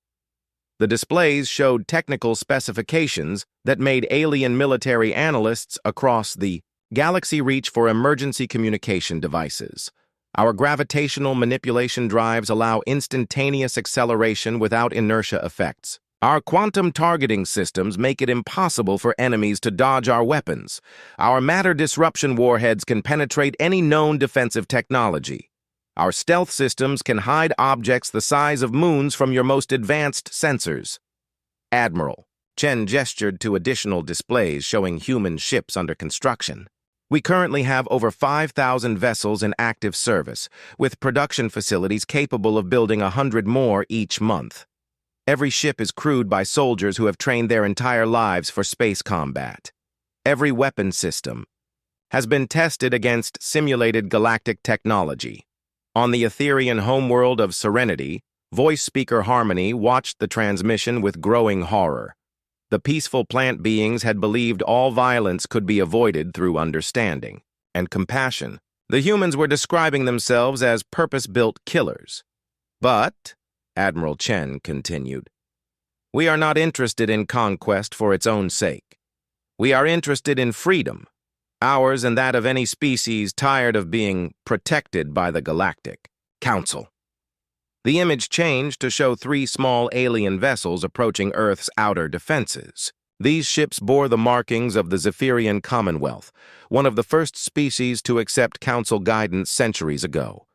The displays showed technical specifications that made alien military analysts across the galaxy reach for emergency communication devices. Our gravitational manipulation drives allow instantaneous acceleration without inertia effects. Our quantum targeting systems make it impossible for enemies to dodge our weapons. Our matter disruption warheads can penetrate any known defensive technology. Our stealth systems can hide objects the size of moons from your most advanced sensors. Admiral Chen gestured to additional displays showing human ships under construction. We currently have over 5,000 vessels in active service, with production facilities capable of building 100 more each month. Every ship is crewed by soldiers who have trained their entire lives for space combat. Every weapon system has been tested against simulated galactic technology. On the Etherean homeworld of Serenity, voice speaker Harmony watched the transmission with growing horror. The peaceful plant beings had believed all violence could be avoided through understanding and compassion. The humans were describing themselves as purpose-built killers. But, Admiral Chen continued, we are not interested in conquest for its own sake. We are interested in freedom, ours and that of any species tired of being protected by the Galactic Council. The image changed to show 3 small alien vessels approaching Earth's outer defenses. These ships bore the markings of the Zephyrian Commonwealth, one of the first species to accept Council guidance centuries ago.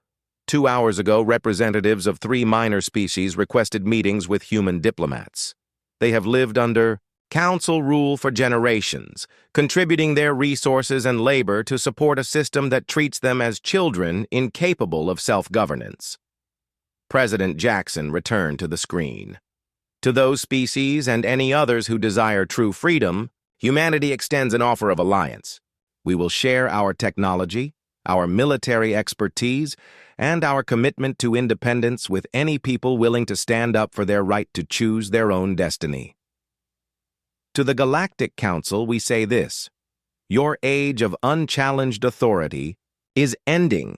2 hours ago, representatives of 3 minor species requested meetings with human diplomats. They have lived under Council rule for generations, contributing their resources and labor to support a system that treats them as children incapable of self-governance. President Jackson returned to the screen. To those species and any others who desire true freedom, humanity extends an offer of alliance. We will share our technology, our military expertise, and our commitment to independence with any people willing to stand up for their right to choose their own destiny. To the Galactic Council, we say this: your age of unchallenged authority is ending.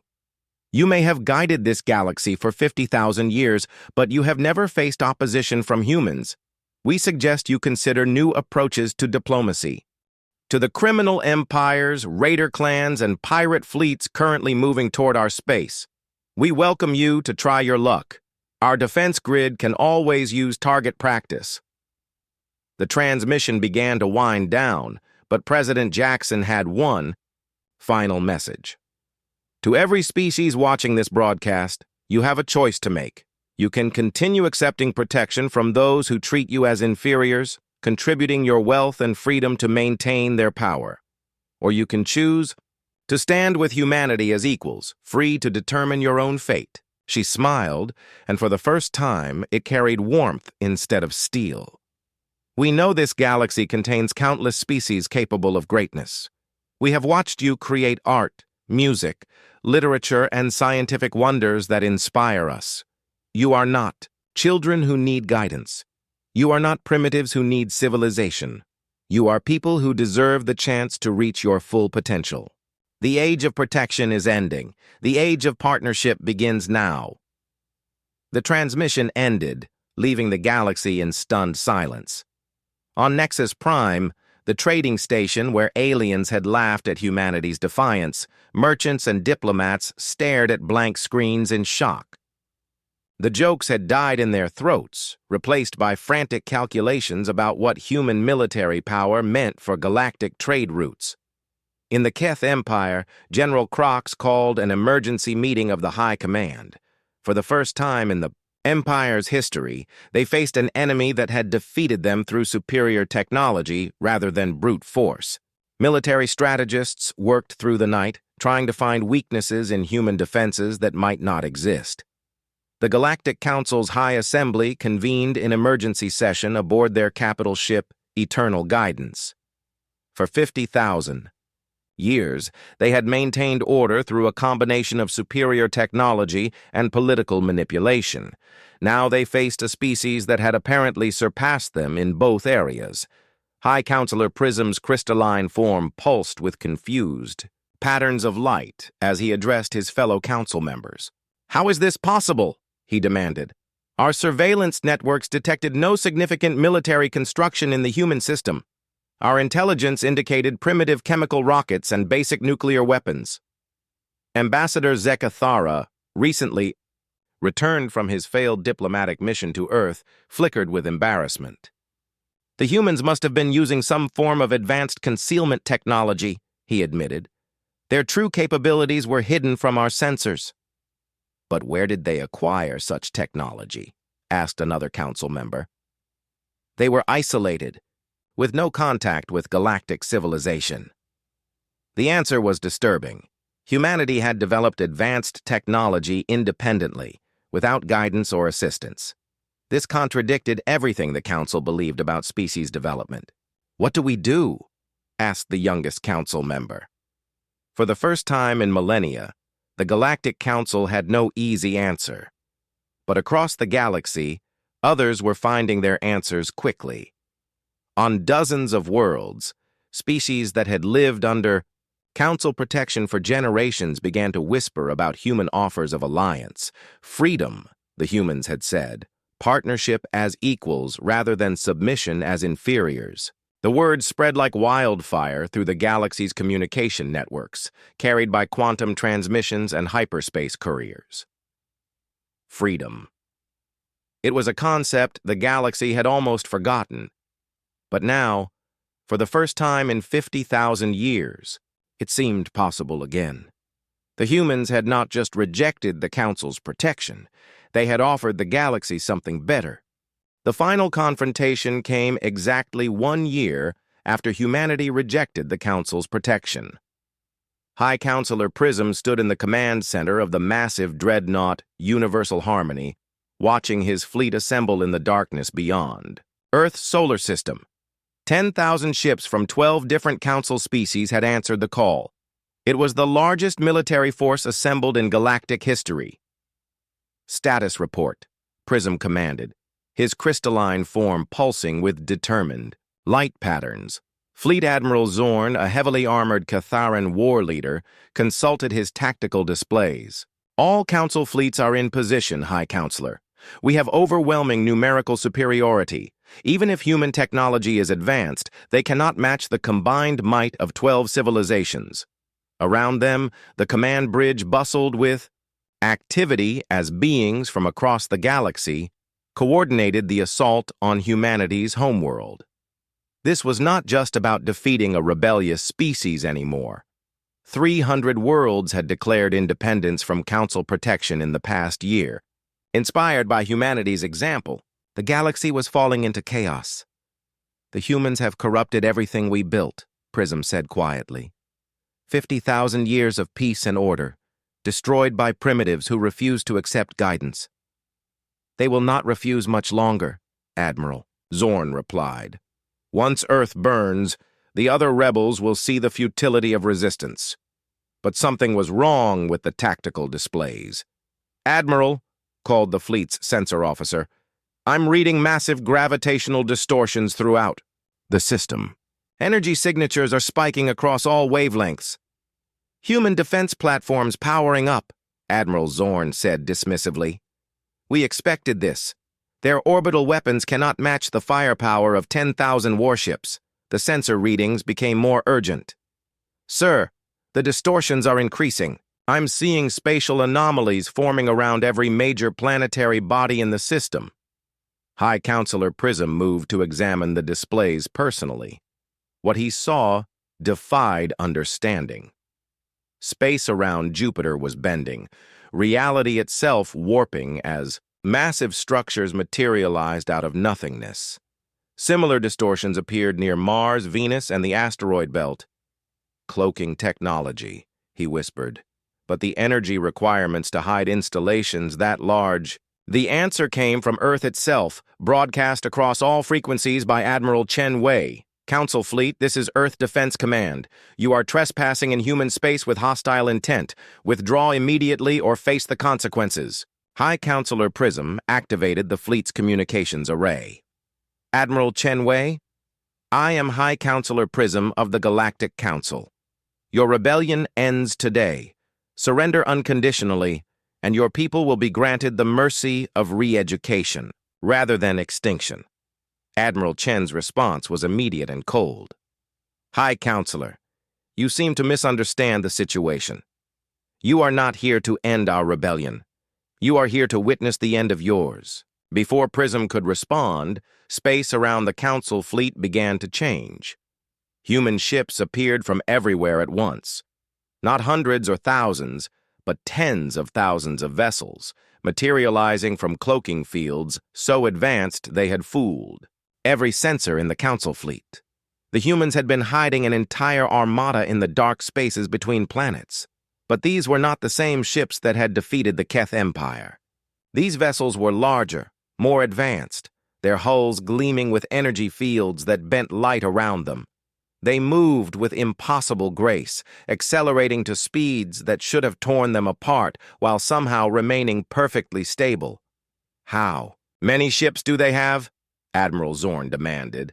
You may have guided this galaxy for 50,000 years, but you have never faced opposition from humans. We suggest you consider new approaches to diplomacy. To the criminal empires, raider clans, and pirate fleets currently moving toward our space, we welcome you to try your luck. Our defense grid can always use target practice. The transmission began to wind down, but President Jackson had one final message. To every species watching this broadcast, you have a choice to make. You can continue accepting protection from those who treat you as inferiors, contributing your wealth and freedom to maintain their power. Or you can choose to stand with humanity as equals, free to determine your own fate. She smiled, and for the first time, it carried warmth instead of steel. We know this galaxy contains countless species capable of greatness. We have watched you create art, music, literature, and scientific wonders that inspire us. You are not children who need guidance. You are not primitives who need civilization. You are people who deserve the chance to reach your full potential. The age of protection is ending. The age of partnership begins now. The transmission ended, leaving the galaxy in stunned silence. On Nexus Prime, the trading station where aliens had laughed at humanity's defiance, merchants and diplomats stared at blank screens in shock. The jokes had died in their throats, replaced by frantic calculations about what human military power meant for galactic trade routes. In the Keth Empire, General Crox called an emergency meeting of the High Command. For the first time in the Empire's history, they faced an enemy that had defeated them through superior technology rather than brute force. Military strategists worked through the night, trying to find weaknesses in human defenses that might not exist. The Galactic Council's High Assembly convened in emergency session aboard their capital ship, Eternal Guidance. For 50,000 years, they had maintained order through a combination of superior technology and political manipulation. Now they faced a species that had apparently surpassed them in both areas. High Counselor Prism's crystalline form pulsed with confused patterns of light as he addressed his fellow council members. "How is this possible?" he demanded. "Our surveillance networks detected no significant military construction in the human system. Our intelligence indicated primitive chemical rockets and basic nuclear weapons." Ambassador Zekathara, recently returned from his failed diplomatic mission to Earth, flickered with embarrassment. "The humans must have been using some form of advanced concealment technology," he admitted. "Their true capabilities were hidden from our sensors." "But where did they acquire such technology?" asked another council member. "They were isolated, with no contact with galactic civilization." The answer was disturbing. Humanity had developed advanced technology independently, without guidance or assistance. This contradicted everything the Council believed about species development. "What do we do?" asked the youngest council member. For the first time in millennia, the Galactic Council had no easy answer. But across the galaxy, others were finding their answers quickly. On dozens of worlds, species that had lived under Council protection for generations began to whisper about human offers of alliance. Freedom, the humans had said. Partnership as equals rather than submission as inferiors. The word spread like wildfire through the galaxy's communication networks, carried by quantum transmissions and hyperspace couriers. Freedom. It was a concept the galaxy had almost forgotten. But now, for the first time in 50,000 years, it seemed possible again. The humans had not just rejected the Council's protection, they had offered the galaxy something better. The final confrontation came exactly 1 year after humanity rejected the Council's protection. High Counselor Prism stood in the command center of the massive dreadnought Universal Harmony, watching his fleet assemble in the darkness beyond. Earth's solar system. 10,000 ships from 12 different Council species had answered the call. It was the largest military force assembled in galactic history. Status report, Prism commanded, his crystalline form pulsing with determined light patterns. Fleet Admiral Zorn, a heavily armored Catharan war leader, consulted his tactical displays. All Council fleets are in position, High Counselor. We have overwhelming numerical superiority. Even if human technology is advanced, they cannot match the combined might of 12 civilizations. Around them, the command bridge bustled with activity as beings from across the galaxy coordinated the assault on humanity's homeworld. This was not just about defeating a rebellious species anymore. 300 worlds had declared independence from Council protection in the past year. Inspired by humanity's example, the galaxy was falling into chaos. The humans have corrupted everything we built, Prism said quietly. 50,000 years of peace and order, destroyed by primitives who refuse to accept guidance. They will not refuse much longer, Admiral, Zorn replied. Once Earth burns, the other rebels will see the futility of resistance. But something was wrong with the tactical displays. Admiral, called the fleet's sensor officer, I'm reading massive gravitational distortions throughout the system. Energy signatures are spiking across all wavelengths. Human defense platforms powering up, Admiral Zorn said dismissively. We expected this. Their orbital weapons cannot match the firepower of 10,000 warships. The sensor readings became more urgent. Sir, the distortions are increasing. I'm seeing spatial anomalies forming around every major planetary body in the system. High Counselor Prism moved to examine the displays personally. What he saw defied understanding. Space around Jupiter was bending, reality itself warping as massive structures materialized out of nothingness. Similar distortions appeared near Mars, Venus, and the asteroid belt. Cloaking technology, he whispered. But the energy requirements to hide installations that large. The answer came from Earth itself, broadcast across all frequencies by Admiral Chen Wei. Council Fleet, this is Earth Defense Command. You are trespassing in human space with hostile intent. Withdraw immediately or face the consequences. High Counselor Prism activated the fleet's communications array. Admiral Chen Wei, I am High Counselor Prism of the Galactic Council. Your rebellion ends today. Surrender unconditionally, and your people will be granted the mercy of re-education, rather than extinction. Admiral Chen's response was immediate and cold. High Counselor, you seem to misunderstand the situation. You are not here to end our rebellion. You are here to witness the end of yours. Before Prism could respond, space around the Council fleet began to change. Human ships appeared from everywhere at once. Not hundreds or thousands, but tens of thousands of vessels, materializing from cloaking fields so advanced they had fooled every sensor in the Council fleet. The humans had been hiding an entire armada in the dark spaces between planets. But these were not the same ships that had defeated the Keth Empire. These vessels were larger, more advanced, their hulls gleaming with energy fields that bent light around them. They moved with impossible grace, accelerating to speeds that should have torn them apart while somehow remaining perfectly stable. How? Many ships do they have? Admiral Zorn demanded.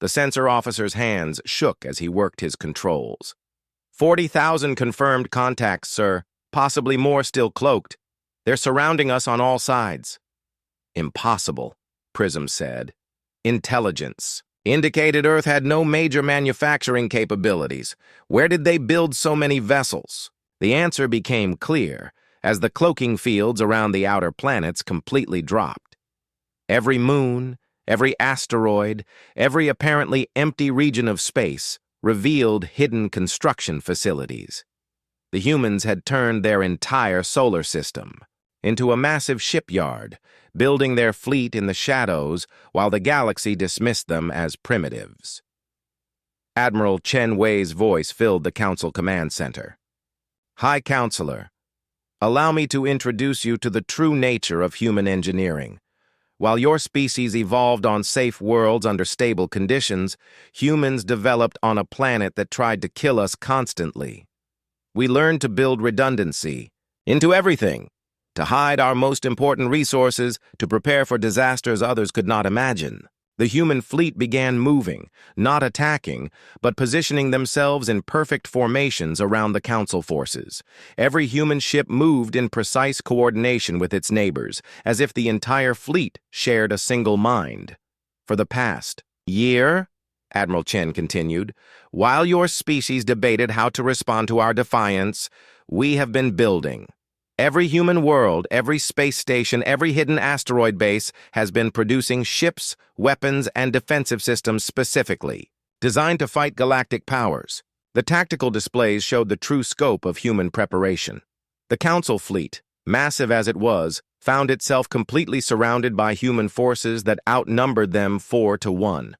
The sensor officer's hands shook as he worked his controls. 40,000 confirmed contacts, sir. Possibly more still cloaked. They're surrounding us on all sides. Impossible, Prism said. Intelligence. Indicated Earth had no major manufacturing capabilities. Where did they build so many vessels? The answer became clear as the cloaking fields around the outer planets completely dropped. Every moon, every asteroid, every apparently empty region of space revealed hidden construction facilities. The humans had turned their entire solar system into a massive shipyard, building their fleet in the shadows while the galaxy dismissed them as primitives. Admiral Chen Wei's voice filled the Council Command Center. High Counselor, allow me to introduce you to the true nature of human engineering. While your species evolved on safe worlds under stable conditions, humans developed on a planet that tried to kill us constantly. We learned to build redundancy into everything, to hide our most important resources, to prepare for disasters others could not imagine. The human fleet began moving, not attacking, but positioning themselves in perfect formations around the Council forces. Every human ship moved in precise coordination with its neighbors, as if the entire fleet shared a single mind. For the past year, Admiral Chen continued, while your species debated how to respond to our defiance, we have been building. Every human world, every space station, every hidden asteroid base has been producing ships, weapons, and defensive systems specifically, designed to fight galactic powers. The tactical displays showed the true scope of human preparation. The Council fleet, massive as it was, found itself completely surrounded by human forces that outnumbered them 4-1.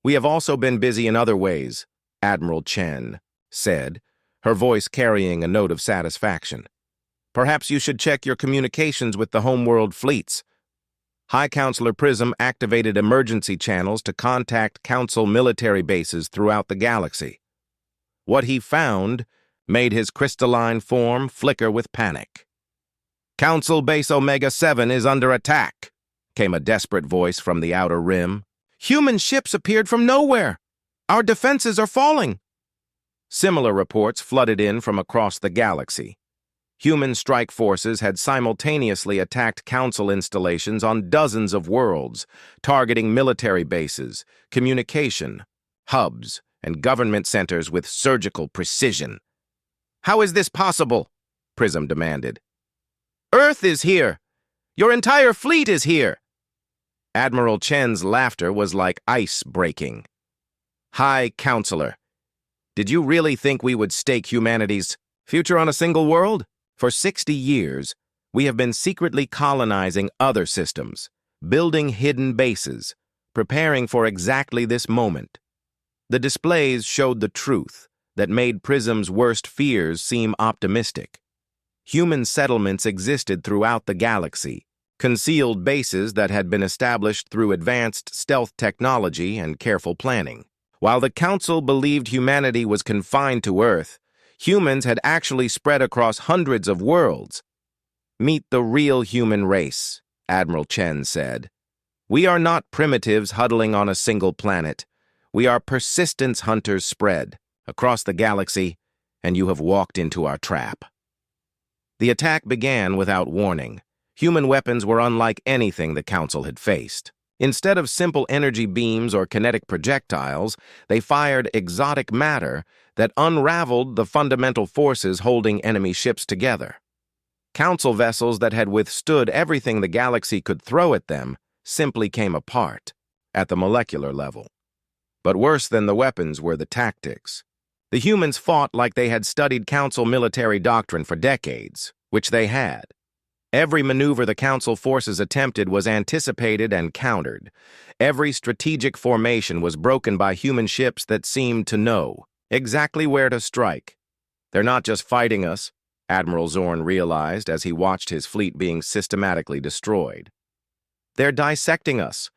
We have also been busy in other ways, Admiral Chen said, her voice carrying a note of satisfaction. Perhaps you should check your communications with the homeworld fleets. High Counselor Prism activated emergency channels to contact Council military bases throughout the galaxy. What he found made his crystalline form flicker with panic. Council Base Omega-7 is under attack, came a desperate voice from the outer rim. Human ships appeared from nowhere. Our defenses are falling. Similar reports flooded in from across the galaxy. Human strike forces had simultaneously attacked Council installations on dozens of worlds, targeting military bases, communication, hubs, and government centers with surgical precision. How is this possible? Prism demanded. Earth is here. Your entire fleet is here. Admiral Chen's laughter was like ice breaking. High Counselor, did you really think we would stake humanity's future on a single world? For 60 years, we have been secretly colonizing other systems, building hidden bases, preparing for exactly this moment. The displays showed the truth that made Prism's worst fears seem optimistic. Human settlements existed throughout the galaxy, concealed bases that had been established through advanced stealth technology and careful planning. While the Council believed humanity was confined to Earth, humans had actually spread across hundreds of worlds. Meet the real human race, Admiral Chen said. We are not primitives huddling on a single planet. We are persistence hunters spread across the galaxy, and you have walked into our trap. The attack began without warning. Human weapons were unlike anything the Council had faced. Instead of simple energy beams or kinetic projectiles, they fired exotic matter that unraveled the fundamental forces holding enemy ships together. Council vessels that had withstood everything the galaxy could throw at them simply came apart at the molecular level. But worse than the weapons were the tactics. The humans fought like they had studied Council military doctrine for decades, which they had. Every maneuver the Council forces attempted was anticipated and countered. Every strategic formation was broken by human ships that seemed to know exactly where to strike. They're not just fighting us, Admiral Zorn realized as he watched his fleet being systematically destroyed. They're dissecting us.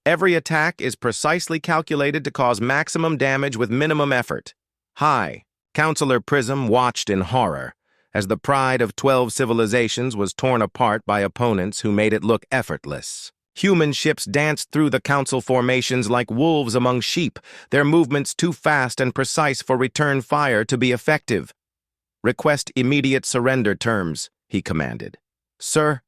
Every attack is precisely calculated to cause maximum damage with minimum effort. High Counselor Prism watched in horror as the pride of 12 civilizations was torn apart by opponents who made it look effortless. Human ships danced through the council formations like wolves among sheep, their movements too fast and precise for return fire to be effective. "Request immediate surrender terms," he commanded. "Sir?"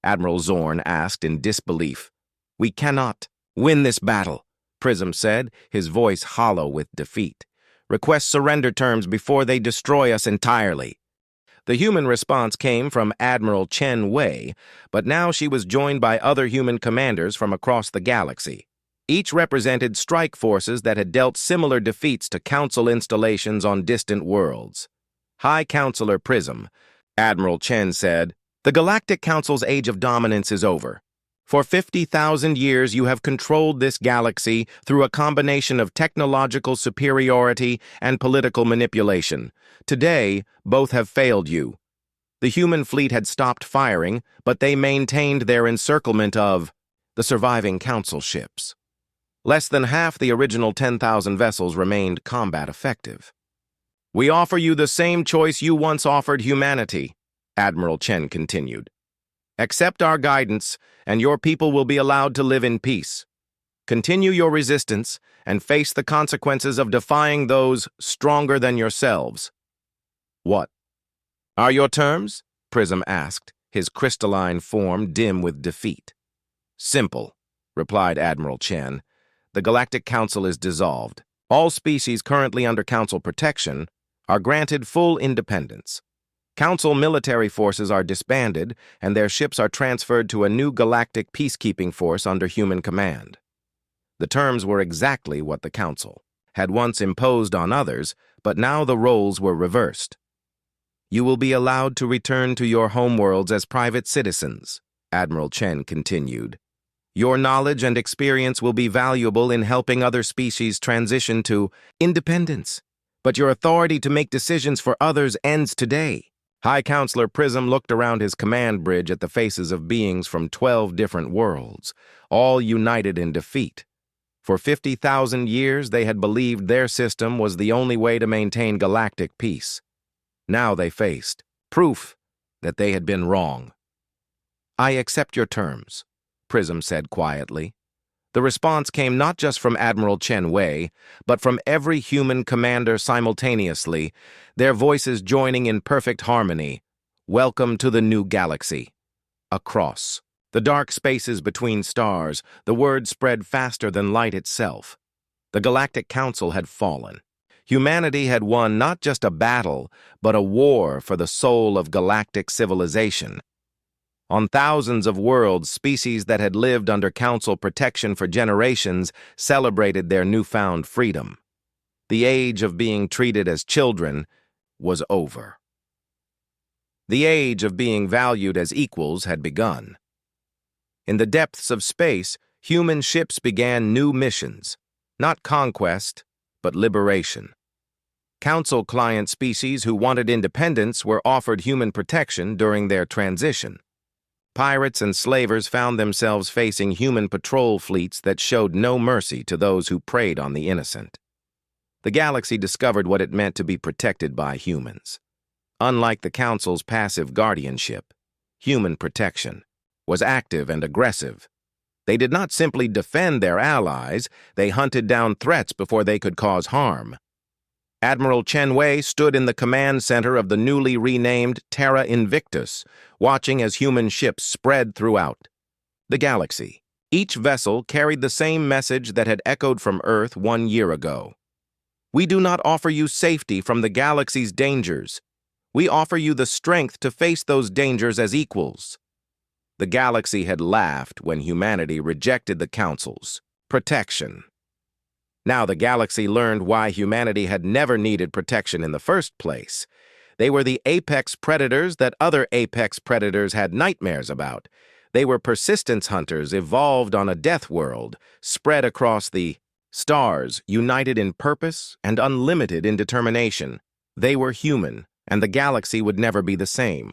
Admiral Zorn asked in disbelief. "We cannot win this battle," Prism said, his voice hollow with defeat. "Request surrender terms before they destroy us entirely." The human response came from Admiral Chen Wei, but now she was joined by other human commanders from across the galaxy. Each represented strike forces that had dealt similar defeats to Council installations on distant worlds. "High Counselor Prism," Admiral Chen said, "the Galactic Council's age of dominance is over. For 50,000 years you have controlled this galaxy through a combination of technological superiority and political manipulation. Today, both have failed you. The human fleet had stopped firing, but they maintained their encirclement of the surviving Council ships. Less than half the original 10,000 vessels remained combat effective. We offer you the same choice you once offered humanity," Admiral Chen continued. "Accept our guidance, and your people will be allowed to live in peace. Continue your resistance and face the consequences of defying those stronger than yourselves." "What are your terms?" Prism asked, his crystalline form dim with defeat. "Simple," replied Admiral Chen. "The Galactic Council is dissolved. All species currently under Council protection are granted full independence. Council military forces are disbanded, and their ships are transferred to a new galactic peacekeeping force under human command." The terms were exactly what the Council had once imposed on others, but now the roles were reversed. "You will be allowed to return to your homeworlds as private citizens," Admiral Chen continued. "Your knowledge and experience will be valuable in helping other species transition to independence. But your authority to make decisions for others ends today." High Counselor Prism looked around his command bridge at the faces of beings from 12 different worlds, all united in defeat. For 50,000 years, they had believed their system was the only way to maintain galactic peace. Now they faced proof that they had been wrong. "I accept your terms," Prism said quietly. The response came not just from Admiral Chen Wei, but from every human commander simultaneously, their voices joining in perfect harmony. "Welcome to the new galaxy." Across the dark spaces between stars, the word spread faster than light itself. The Galactic Council had fallen. Humanity had won not just a battle, but a war for the soul of galactic civilization. On thousands of worlds, species that had lived under Council protection for generations celebrated their newfound freedom. The age of being treated as children was over. The age of being valued as equals had begun. In the depths of space, human ships began new missions, not conquest, but liberation. Council client species who wanted independence were offered human protection during their transition. Pirates and slavers found themselves facing human patrol fleets that showed no mercy to those who preyed on the innocent. The galaxy discovered what it meant to be protected by humans. Unlike the Council's passive guardianship, human protection was active and aggressive. They did not simply defend their allies, they hunted down threats before they could cause harm. Admiral Chen Wei stood in the command center of the newly renamed Terra Invictus, watching as human ships spread throughout the galaxy. Each vessel carried the same message that had echoed from Earth 1 year ago. "We do not offer you safety from the galaxy's dangers. We offer you the strength to face those dangers as equals." The galaxy had laughed when humanity rejected the Council's protection. Now the galaxy learned why humanity had never needed protection in the first place. They were the apex predators that other apex predators had nightmares about. They were persistence hunters evolved on a death world, spread across the stars, united in purpose and unlimited in determination. They were human, and the galaxy would never be the same.